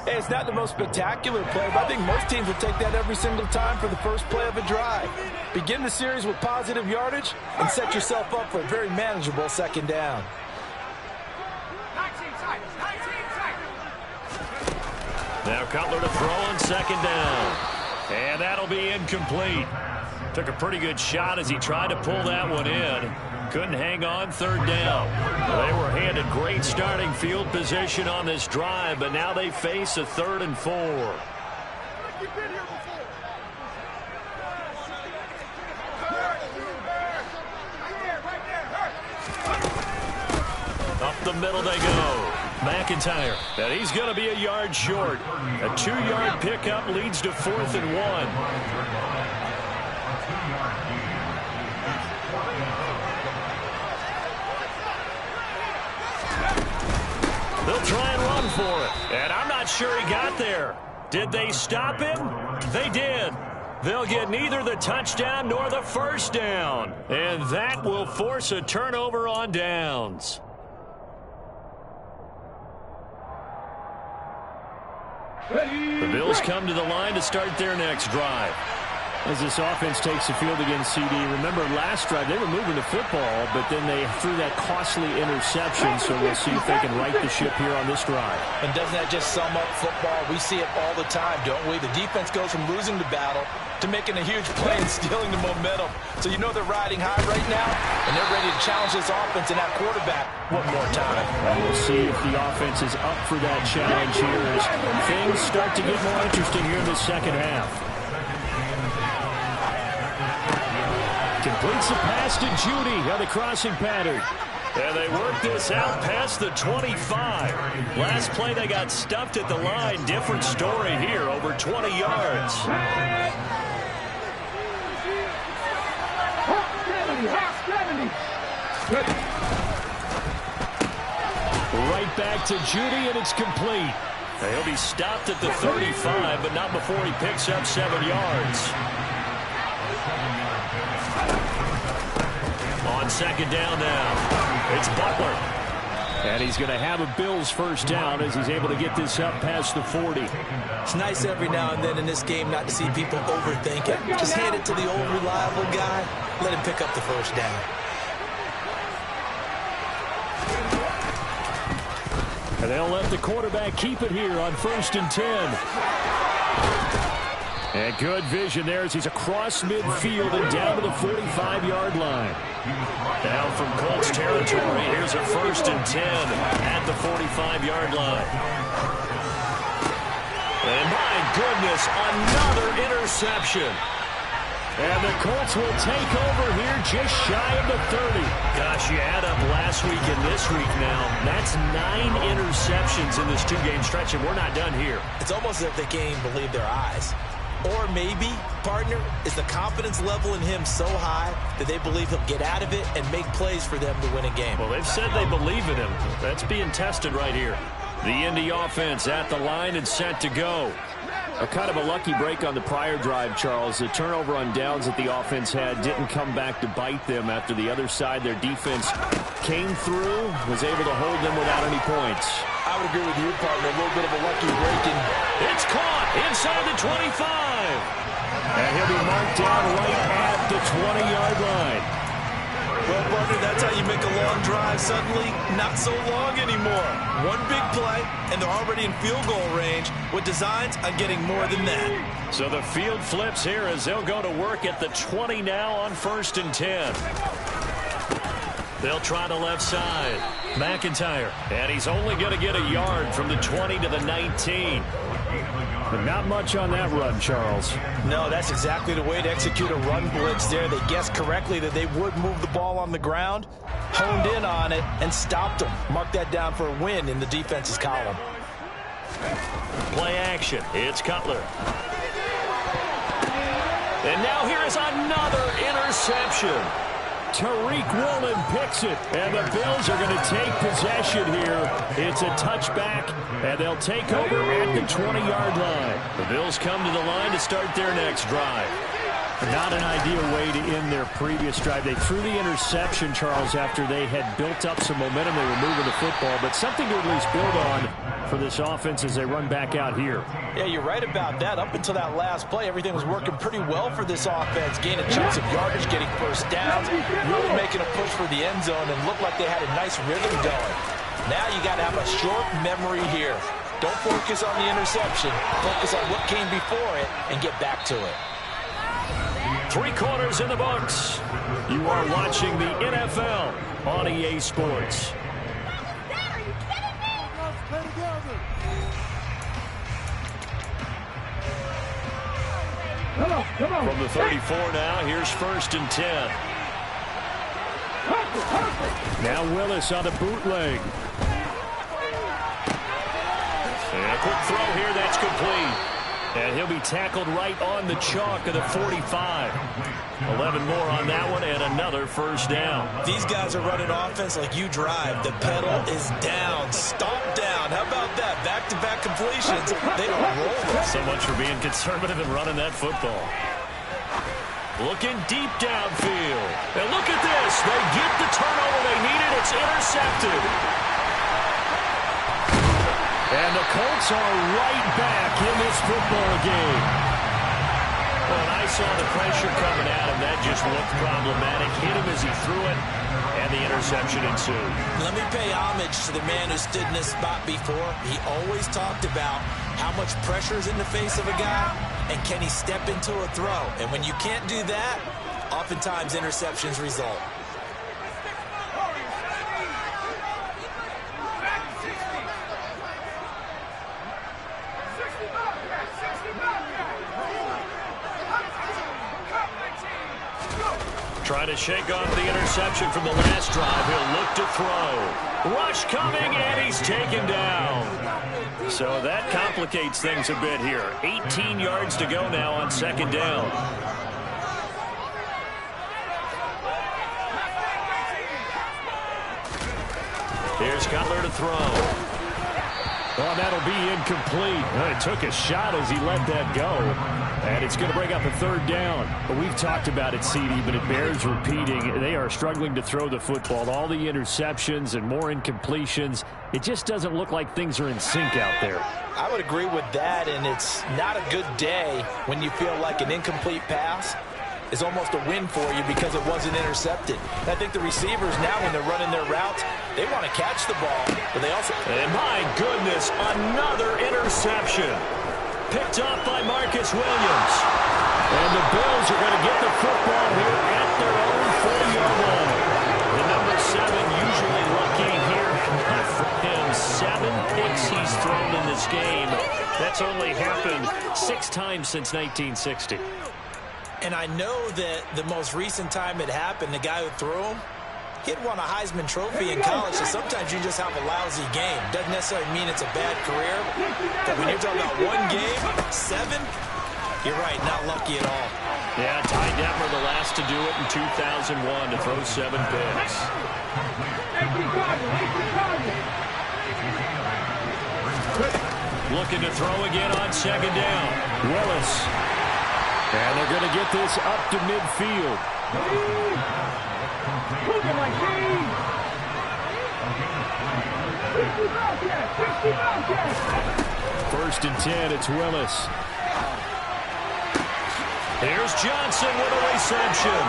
Hey, it's not the most spectacular play, but I think most teams will take that every single time for the first play of a drive. Begin the series with positive yardage and set yourself up for a very manageable 2nd down. Now Cutler to throw on 2nd down. And that'll be incomplete. Took a pretty good shot as he tried to pull that one in. Couldn't hang on 3rd down. They were handed great starting field position on this drive, but now they face a 3rd and 4. Up the middle they go. McIntyre. And he's going to be a yard short. A 2-yard pickup leads to 4th and 1. They'll try and run for it. And I'm not sure he got there. Did they stop him? They did. They'll get neither the touchdown nor the 1st down. And that will force a turnover on downs. The Bills come to the line to start their next drive. As this offense takes the field against CD, remember last drive they were moving the football, but then they threw that costly interception, so we'll see if they can right the ship here on this drive. And doesn't that just sum up football? We see it all the time, don't we? The defense goes from losing the battle to making a huge play and stealing the momentum. So you know they're riding high right now, and they're ready to challenge this offense and that quarterback one more time. And we'll see if the offense is up for that challenge here as things start to get more interesting here in the second half. Completes the pass to Judy on the crossing pattern. And they work this out past the 25. Last play they got stuffed at the line. Different story here, over 20 yards. Right back to Judy, and it's complete. He'll be stopped at the 35, but not before he picks up 7 yards. On second down now, it's Butler. And he's going to have a Bills first down as he's able to get this up past the 40. It's nice every now and then in this game not to see people overthink it. Just hand it to the old reliable guy. Let him pick up the first down. And they'll let the quarterback keep it here on 1st and 10. And good vision there as he's across midfield and down to the 45-yard line. Down from Colts territory, here's a 1st and 10 at the 45-yard line. And my goodness, another interception. And the Colts will take over here just shy of the 30. Gosh, you add up last week and this week now. That's 9 interceptions in this 2-game stretch, and we're not done here. It's almost as if they can't even believe their eyes. Or maybe, partner, is the confidence level in him so high that they believe he'll get out of it and make plays for them to win a game. Well, they've said they believe in him. That's being tested right here. The Indy offense at the line and set to go. A kind of a lucky break on the prior drive, Charles. The turnover on downs that the offense had didn't come back to bite them after the other side. Their defense came through, was able to hold them without any points. I would agree with you, partner. A little bit of a lucky break. It's caught inside the 25. And he'll be marked down right at the 20-yard line. Well, partner, that's how you make a long drive suddenly not so long anymore. One big play, and they're already in field goal range with designs on getting more than that. So the field flips here as they'll go to work at the 20 now on 1st and 10. They'll try the left side. McIntyre. And he's only going to get a yard from the 20 to the 19. But not much on that run, Charles. No, that's exactly the way to execute a run blitz there. They guessed correctly that they would move the ball on the ground, honed in on it, and stopped them. Mark that down for a win in the defense's column. Play action. It's Cutler. And now here is another interception. Tariq Woolen picks it, and the Bills are going to take possession here. It's a touchback, and they'll take over at the 20-yard line. The Bills come to the line to start their next drive. Not an ideal way to end their previous drive. They threw the interception, Charles, after they had built up some momentum. They were moving the football, but something to at least build on for this offense as they run back out here. Yeah, you're right about that. Up until that last play, everything was working pretty well for this offense. Gaining chunks of yardage, getting first downs, really making a push for the end zone, and looked like they had a nice rhythm going. Now you got to have a short memory here. Don't focus on the interception. Focus on what came before it and get back to it. 3 quarters in the books. You are watching the NFL on EA Sports. From the 34 now, here's 1st and 10. Now Willis on a bootleg. And a quick throw here, that's complete. And he'll be tackled right on the chalk of the 45. 11 more on that one, and another first down. These guys are running offense like you drive. The pedal is down. Stomp down. How about that? Back-to-back completions. They are rolling. So much for being conservative and running that football. Looking deep downfield. And look at this. They get the turnover they needed. It's intercepted. And the Colts are right back in this football game. Well, and I saw the pressure coming at him. That just looked problematic. Hit him as he threw it, and the interception ensued. Let me pay homage to the man who stood in this spot before. He always talked about how much pressure is in the face of a guy, and can he step into a throw. And when you can't do that, oftentimes interceptions result. Trying to shake off the interception from the last drive. He'll look to throw. Rush coming, and he's taken down. So that complicates things a bit here. 18 yards to go now on second down. Here's Cutler to throw. Well, that'll be incomplete. It took a shot as he let that go. And it's going to bring up a third down. But we've talked about it, CD, but it bears repeating. They are struggling to throw the football. All the interceptions and more incompletions. It just doesn't look like things are in sync out there. I would agree with that, and it's not a good day when you feel like an incomplete pass is almost a win for you because it wasn't intercepted. And I think the receivers now, when they're running their routes, they want to catch the ball, but they also... And my goodness, another interception. Picked off by Marcus Williams. And the Bills are going to get the football here at their own 40-yard line. The number 7 usually lucky here. Not for him. 7 picks he's thrown in this game. That's only happened 6 times since 1960. And I know that the most recent time it happened, the guy who threw him, he'd won a Heisman Trophy in college, so sometimes you just have a lousy game. Doesn't necessarily mean it's a bad career, but when you're talking about one game, 7, you're right, not lucky at all. Yeah, Ty Detmer the last to do it in 2001 to throw 7 picks. Looking to throw again on second down. Willis. And they're going to get this up to midfield. First and 10, it's Willis. Here's Johnson with a reception.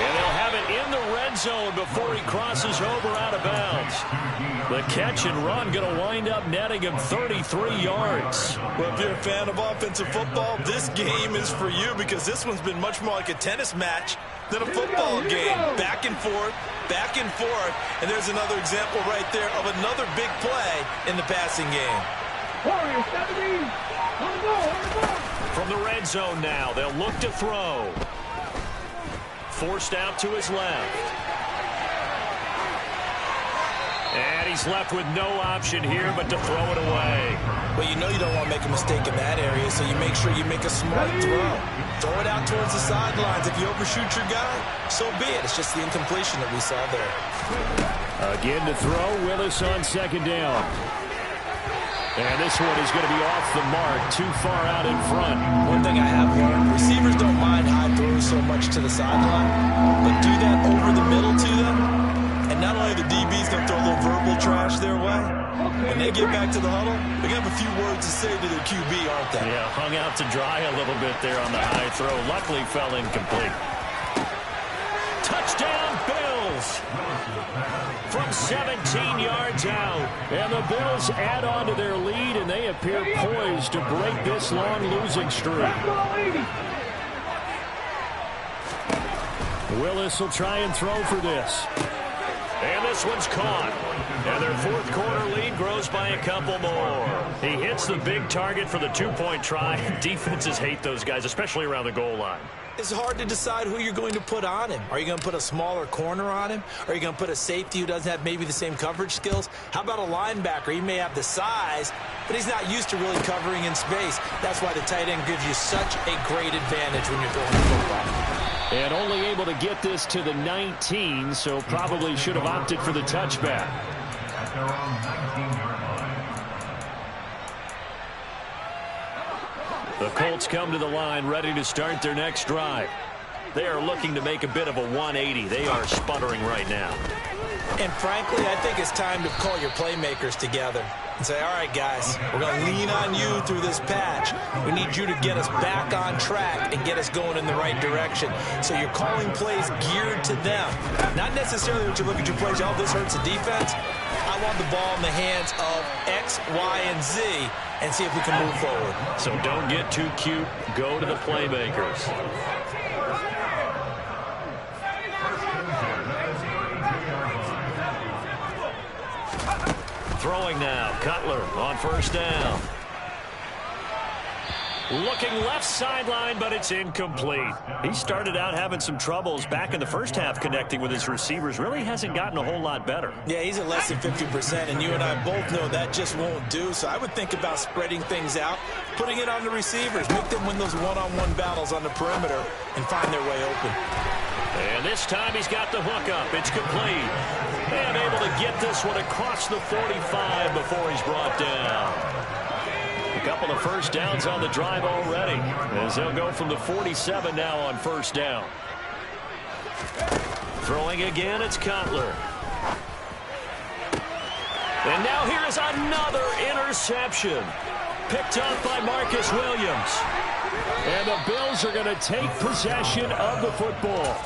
And they'll have it in the red zone before he crosses over out of bounds. The catch and run going to wind up netting him 33 yards. Well, if you're a fan of offensive football, this game is for you because this one's been much more like a tennis match than a football game. Back and forth, and there's another example right there of another big play in the passing game. From the red zone now, they'll look to throw. Forced out to his left. And he's left with no option here but to throw it away. Well, you know you don't want to make a mistake in that area, so you make sure you make a smart throw. Throw it out towards the sidelines. If you overshoot your guy, so be it. It's just the incompletion that we saw there. Again to throw, Willis on second down. And this one is going to be off the mark, too far out in front. One thing I have learned, receivers don't mind high throws so much to the sideline, but do that over the middle to them, and not only the DB's going to throw a little verbal trash their way, when they get back to the huddle, they're going to have a few words to say to their QB, aren't they? Yeah, hung out to dry a little bit there on the high throw. Luckily fell incomplete. Touchdown, Bills! From 17 yards out. And the Bills add on to their lead, and they appear poised to break this long losing streak. Willis will try and throw for this. And this one's caught. And their fourth quarter lead grows by a couple more. He hits the big target for the two-point try. Defenses hate those guys, especially around the goal line. It's hard to decide who you're going to put on him. Are you going to put a smaller corner on him? Are you going to put a safety who doesn't have maybe the same coverage skills? How about a linebacker? He may have the size, but he's not used to really covering in space. That's why the tight end gives you such a great advantage when you're throwing the football. And only able to get this to the 19, so probably should have opted for the touchback. The Colts come to the line ready to start their next drive. They are looking to make a bit of a 180. They are sputtering right now. And frankly, I think it's time to call your playmakers together and say, all right, guys, we're going to lean on you through this patch. We need you to get us back on track and get us going in the right direction. So you're calling plays geared to them. Not necessarily what you look at your plays, oh, this hurts the defense. I want the ball in the hands of X, Y, and Z and see if we can move forward. So don't get too cute. Go to the playmakers. Throwing now, Cutler on first down. Looking left sideline, but it's incomplete. He started out having some troubles back in the first half connecting with his receivers. Really hasn't gotten a whole lot better. Yeah, he's at less than 50%, and you and I both know that just won't do. So I would think about spreading things out, putting it on the receivers, make them win those one-on-one battles on the perimeter, and find their way open. And this time he's got the hook up. It's complete. And able to get this one across the 45 before he's brought down. A couple of first downs on the drive already, as they'll go from the 47 now on first down. Throwing again, it's Cutler. And now here is another interception. Picked up by Marcus Williams. And the Bills are going to take possession of the football.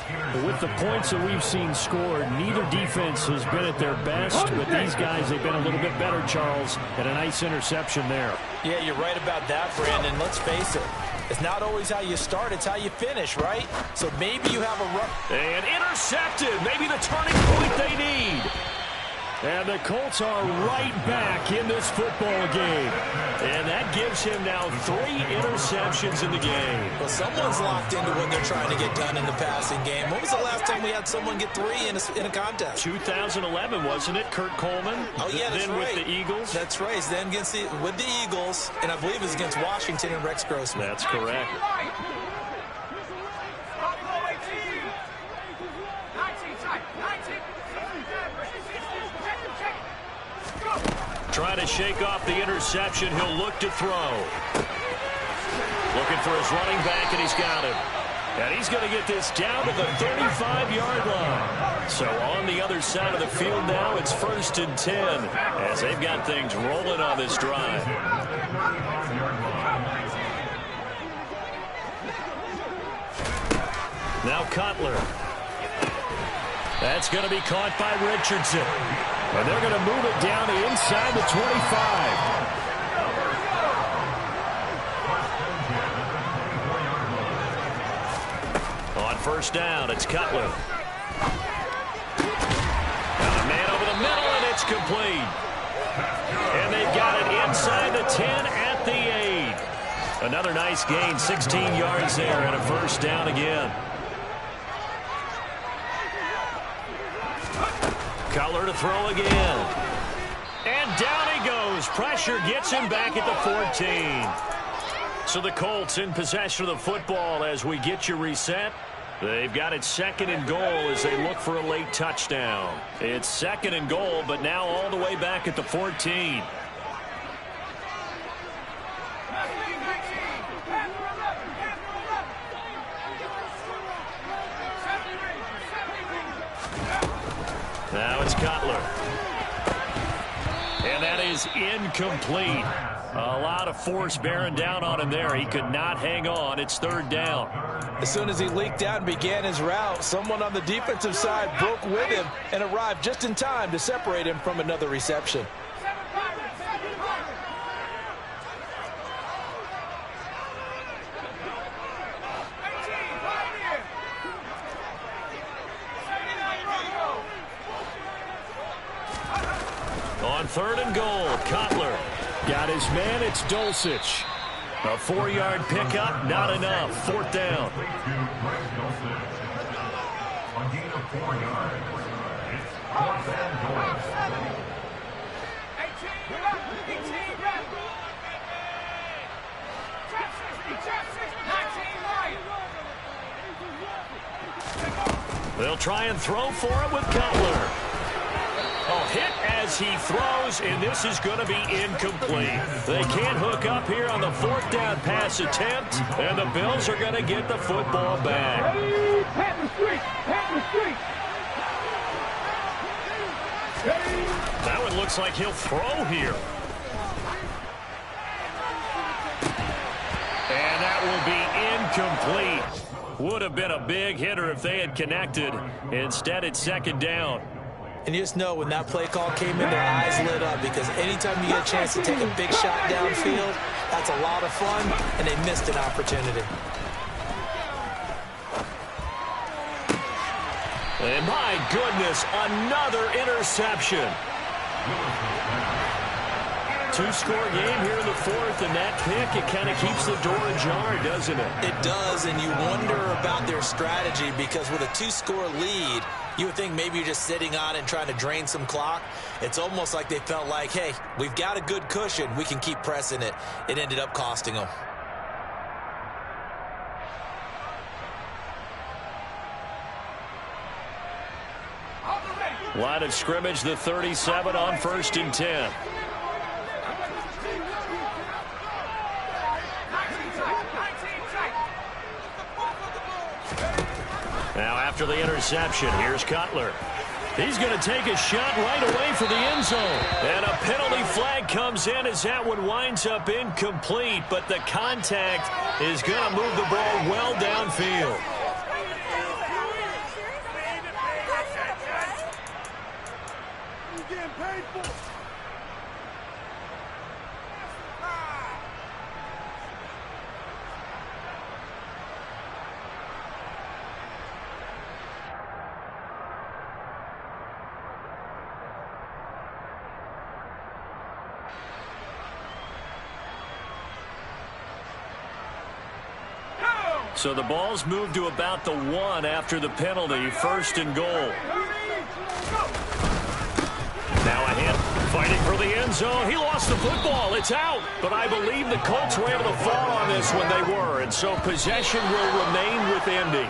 With the points that we've seen scored, neither defense has been at their best, but these guys, they've been a little bit better, Charles, and a nice interception there. Yeah, you're right about that, Brandon. Let's face it. It's not always how you start, it's how you finish, right? So maybe you have a rough... And intercepted. Maybe the turning point they need. And the Colts are right back in this football game. And that gives him now 3 interceptions in the game. Well, someone's locked into what they're trying to get done in the passing game. When was the last time we had someone get 3 in a contest? 2011, wasn't it? Kurt Coleman? Oh, yeah, that's then right. With the Eagles? That's right. Then with the Eagles, and I believe it was against Washington and Rex Grossman. That's correct. Trying to shake off the interception. He'll look to throw. Looking for his running back, and he's got him. And he's going to get this down to the 35-yard line. So on the other side of the field now, it's 1st and 10 as they've got things rolling on this drive. Now Cutler. That's going to be caught by Richardson. And they're going to move it down to inside the 25. On first down, it's Cutler. Got a man over the middle, and it's complete. And they've got it inside the 10 at the 8. Another nice gain, 16 yards there, and a first down again. Cutler to throw again. And down he goes. Pressure gets him back at the 14. So the Colts in possession of the football as we get you reset. They've got it 2nd and goal as they look for a late touchdown. It's 2nd and goal, but now all the way back at the 14. Now it's Cutler. And that is incomplete. A lot of force bearing down on him there. He could not hang on. It's 3rd down. As soon as he leaked out and began his route, someone on the defensive side broke with him and arrived just in time to separate him from another reception. On 3rd and goal, Cutler. Got his man, it's Dulcich. A 4-yard pickup, not enough. 4th down. They'll try and throw for it with Cutler. Oh, hit as he throws, and this is going to be incomplete. They can't hook up here on the 4th down pass attempt, and the Bills are going to get the football back. That one looks like he'll throw here. And that will be incomplete. Would have been a big hitter if they had connected. Instead, it's 2nd down. And you just know when that play call came in, their eyes lit up, because anytime you get a chance to take a big shot downfield, that's a lot of fun, and they missed an opportunity. And my goodness, another interception. two-score game here in the fourth, and that pick, it kind of keeps the door ajar, doesn't it? It does, and you wonder about their strategy because with a two-score lead, you would think maybe you're just sitting on it and trying to drain some clock. It's almost like they felt like, hey, we've got a good cushion. We can keep pressing it. It ended up costing them. Line of scrimmage, the 37 on 1st and 10. Now after the interception, here's Cutler. He's going to take a shot right away for the end zone. And a penalty flag comes in as that one winds up incomplete, but the contact is going to move the ball well downfield. So the ball's moved to about the 1 after the penalty, 1st and goal. Now ahead, fighting for the end zone. He lost the football. It's out. But I believe the Colts were able to fall on this when they were. And so possession will remain with Indy.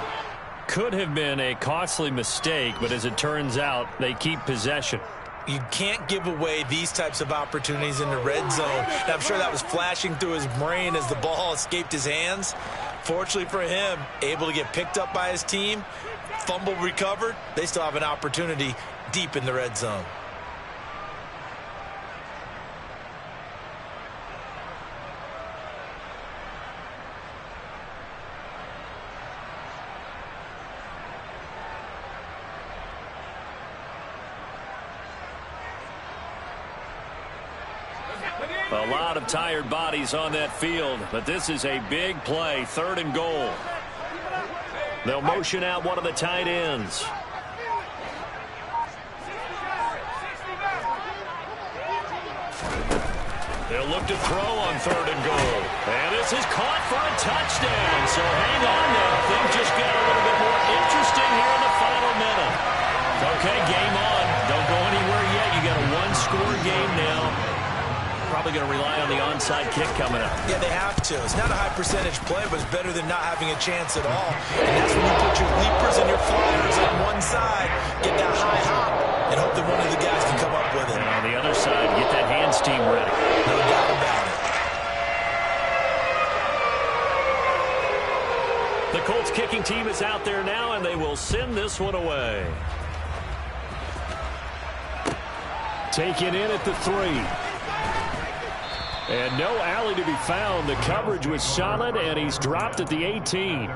Could have been a costly mistake, but as it turns out, they keep possession. You can't give away these types of opportunities in the red zone. And I'm sure that was flashing through his brain as the ball escaped his hands. Fortunately for him, able to get picked up by his team, fumble recovered. They still have an opportunity deep in the red zone. A lot of tired bodies on that field, but this is a big play, 3rd and goal. They'll motion out one of the tight ends. They'll look to throw on 3rd and goal. And this is caught for a touchdown. So hang on now. Things just got a little bit more interesting here in the final minute. Okay, game on. Don't go anywhere yet. You got a one-score game now. Probably going to rely on the onside kick coming up. Yeah, they have to. It's not a high percentage play, but it's better than not having a chance at all. And that's when you put your leapers and your flyers on one side, get that high hop, and hope that one of the guys can come up with it. And on the other side, get that hands team ready. No doubt about it. The Colts kicking team is out there now, and they will send this one away. Taken in at the 3. And no alley to be found. The coverage was solid, and he's dropped at the 18.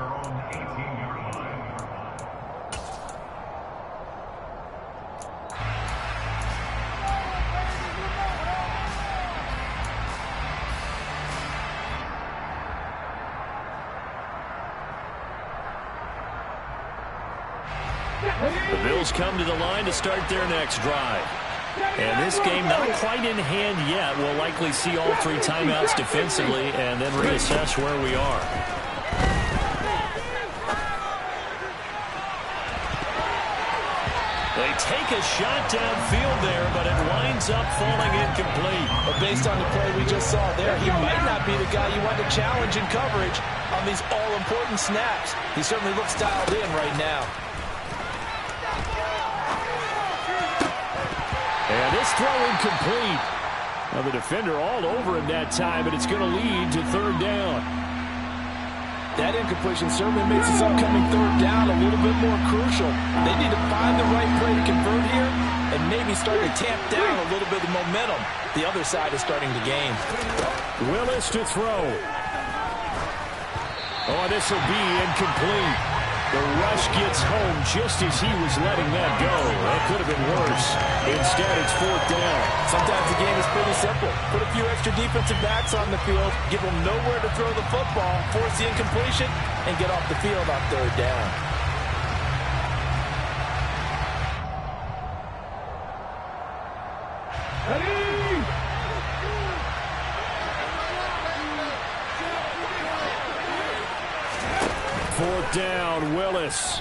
The Bills come to the line to start their next drive. And this game not quite in hand yet. We'll likely see all 3 timeouts defensively and then reassess where we are. They take a shot downfield there, but it winds up falling incomplete. But based on the play we just saw there, he might not be the guy you want to challenge in coverage on these all-important snaps. He certainly looks dialed in right now. And this throw incomplete. Now the defender all over him that time, but it's going to lead to 3rd down. That incompletion certainly makes this upcoming 3rd down a little bit more crucial. They need to find the right play to convert here and maybe start to tamp down a little bit of momentum. The other side is starting to gain. Willis to throw. Oh, this will be incomplete. The rush gets home just as he was letting that go. That could have been worse. Instead, it's 4th down. Sometimes the game is pretty simple. Put a few extra defensive backs on the field, give them nowhere to throw the football, force the incompletion, and get off the field on 3rd down. 4th down, Willis.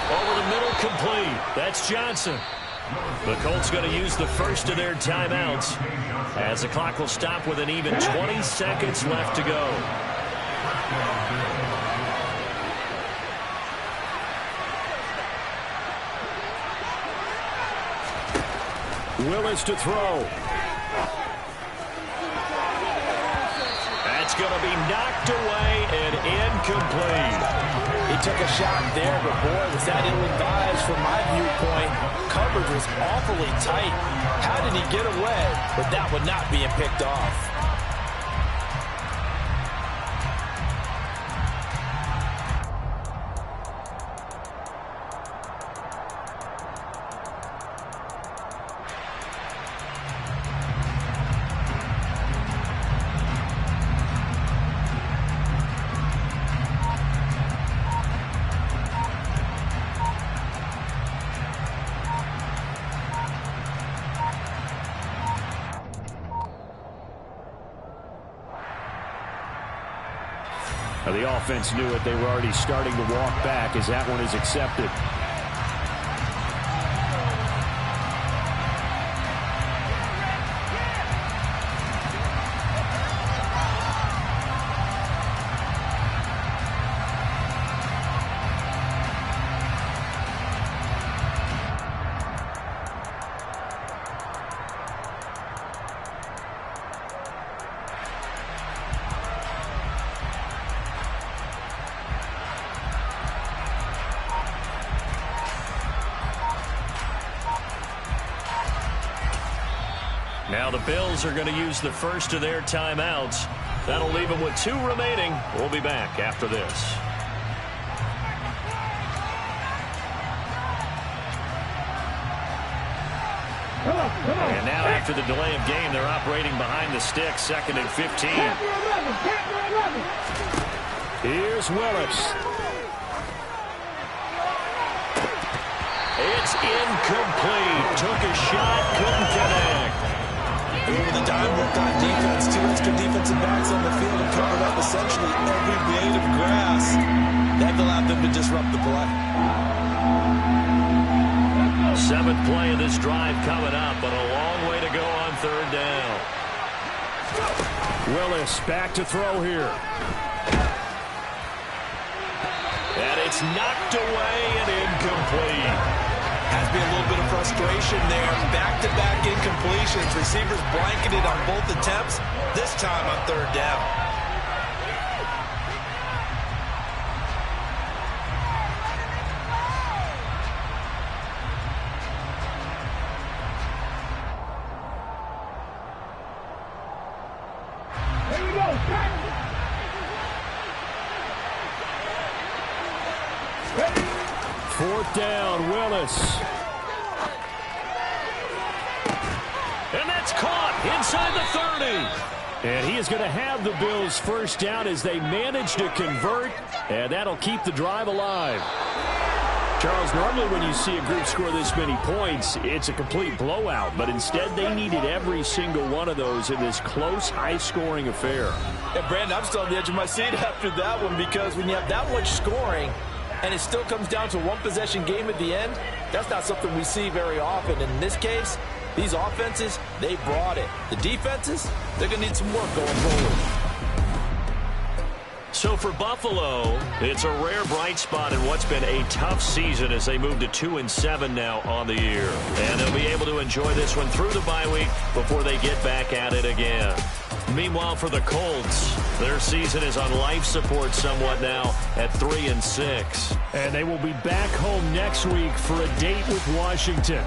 Over the middle, complete. That's Johnson. The Colts going to use the first of their timeouts as the clock will stop with an even 20 seconds left to go. Willis to throw. That's going to be knocked away and incomplete. He took a shot there, but boy, was that ill-advised from my viewpoint. Coverage was awfully tight. How did he get away with that one not being picked off? The offense knew it. They were already starting to walk back as that one is accepted. Now the Bills are going to use the first of their timeouts. That'll leave them with 2 remaining. We'll be back after this. And now after the delay of game, they're operating behind the sticks, 2nd and 15. Here's Willis. It's incomplete. Took a shot, couldn't connect. With the dime work on defense, 2 extra defensive backs on the field and covered up essentially every blade of grass. That allowed them to disrupt the play. 7th play of this drive coming up, but a long way to go on 3rd down. Willis back to throw here. And it's knocked away and incomplete. Has been a little bit of frustration there. Back-to-back incompletions. Receivers blanketed on both attempts, this time on 3rd down. Here we go. Ready? 4th down, Willis. And that's caught inside the 30. And he is going to have the Bills' first down as they manage to convert, and that'll keep the drive alive. Charles, normally when you see a group score this many points, it's a complete blowout, but instead they needed every single one of those in this close, high-scoring affair. Yeah, Brandon, I'm still on the edge of my seat after that one because when you have that much scoring and it still comes down to 1-possession game at the end, that's not something we see very often. And in this case, these offenses, they brought it. The defenses, they're going to need some work going forward. So for Buffalo, it's a rare bright spot in what's been a tough season as they move to 2-7 now on the year. And they'll be able to enjoy this one through the bye week before they get back at it again. Meanwhile, for the Colts, their season is on life support somewhat now at 3-6. And they will be back home next week for a date with Washington.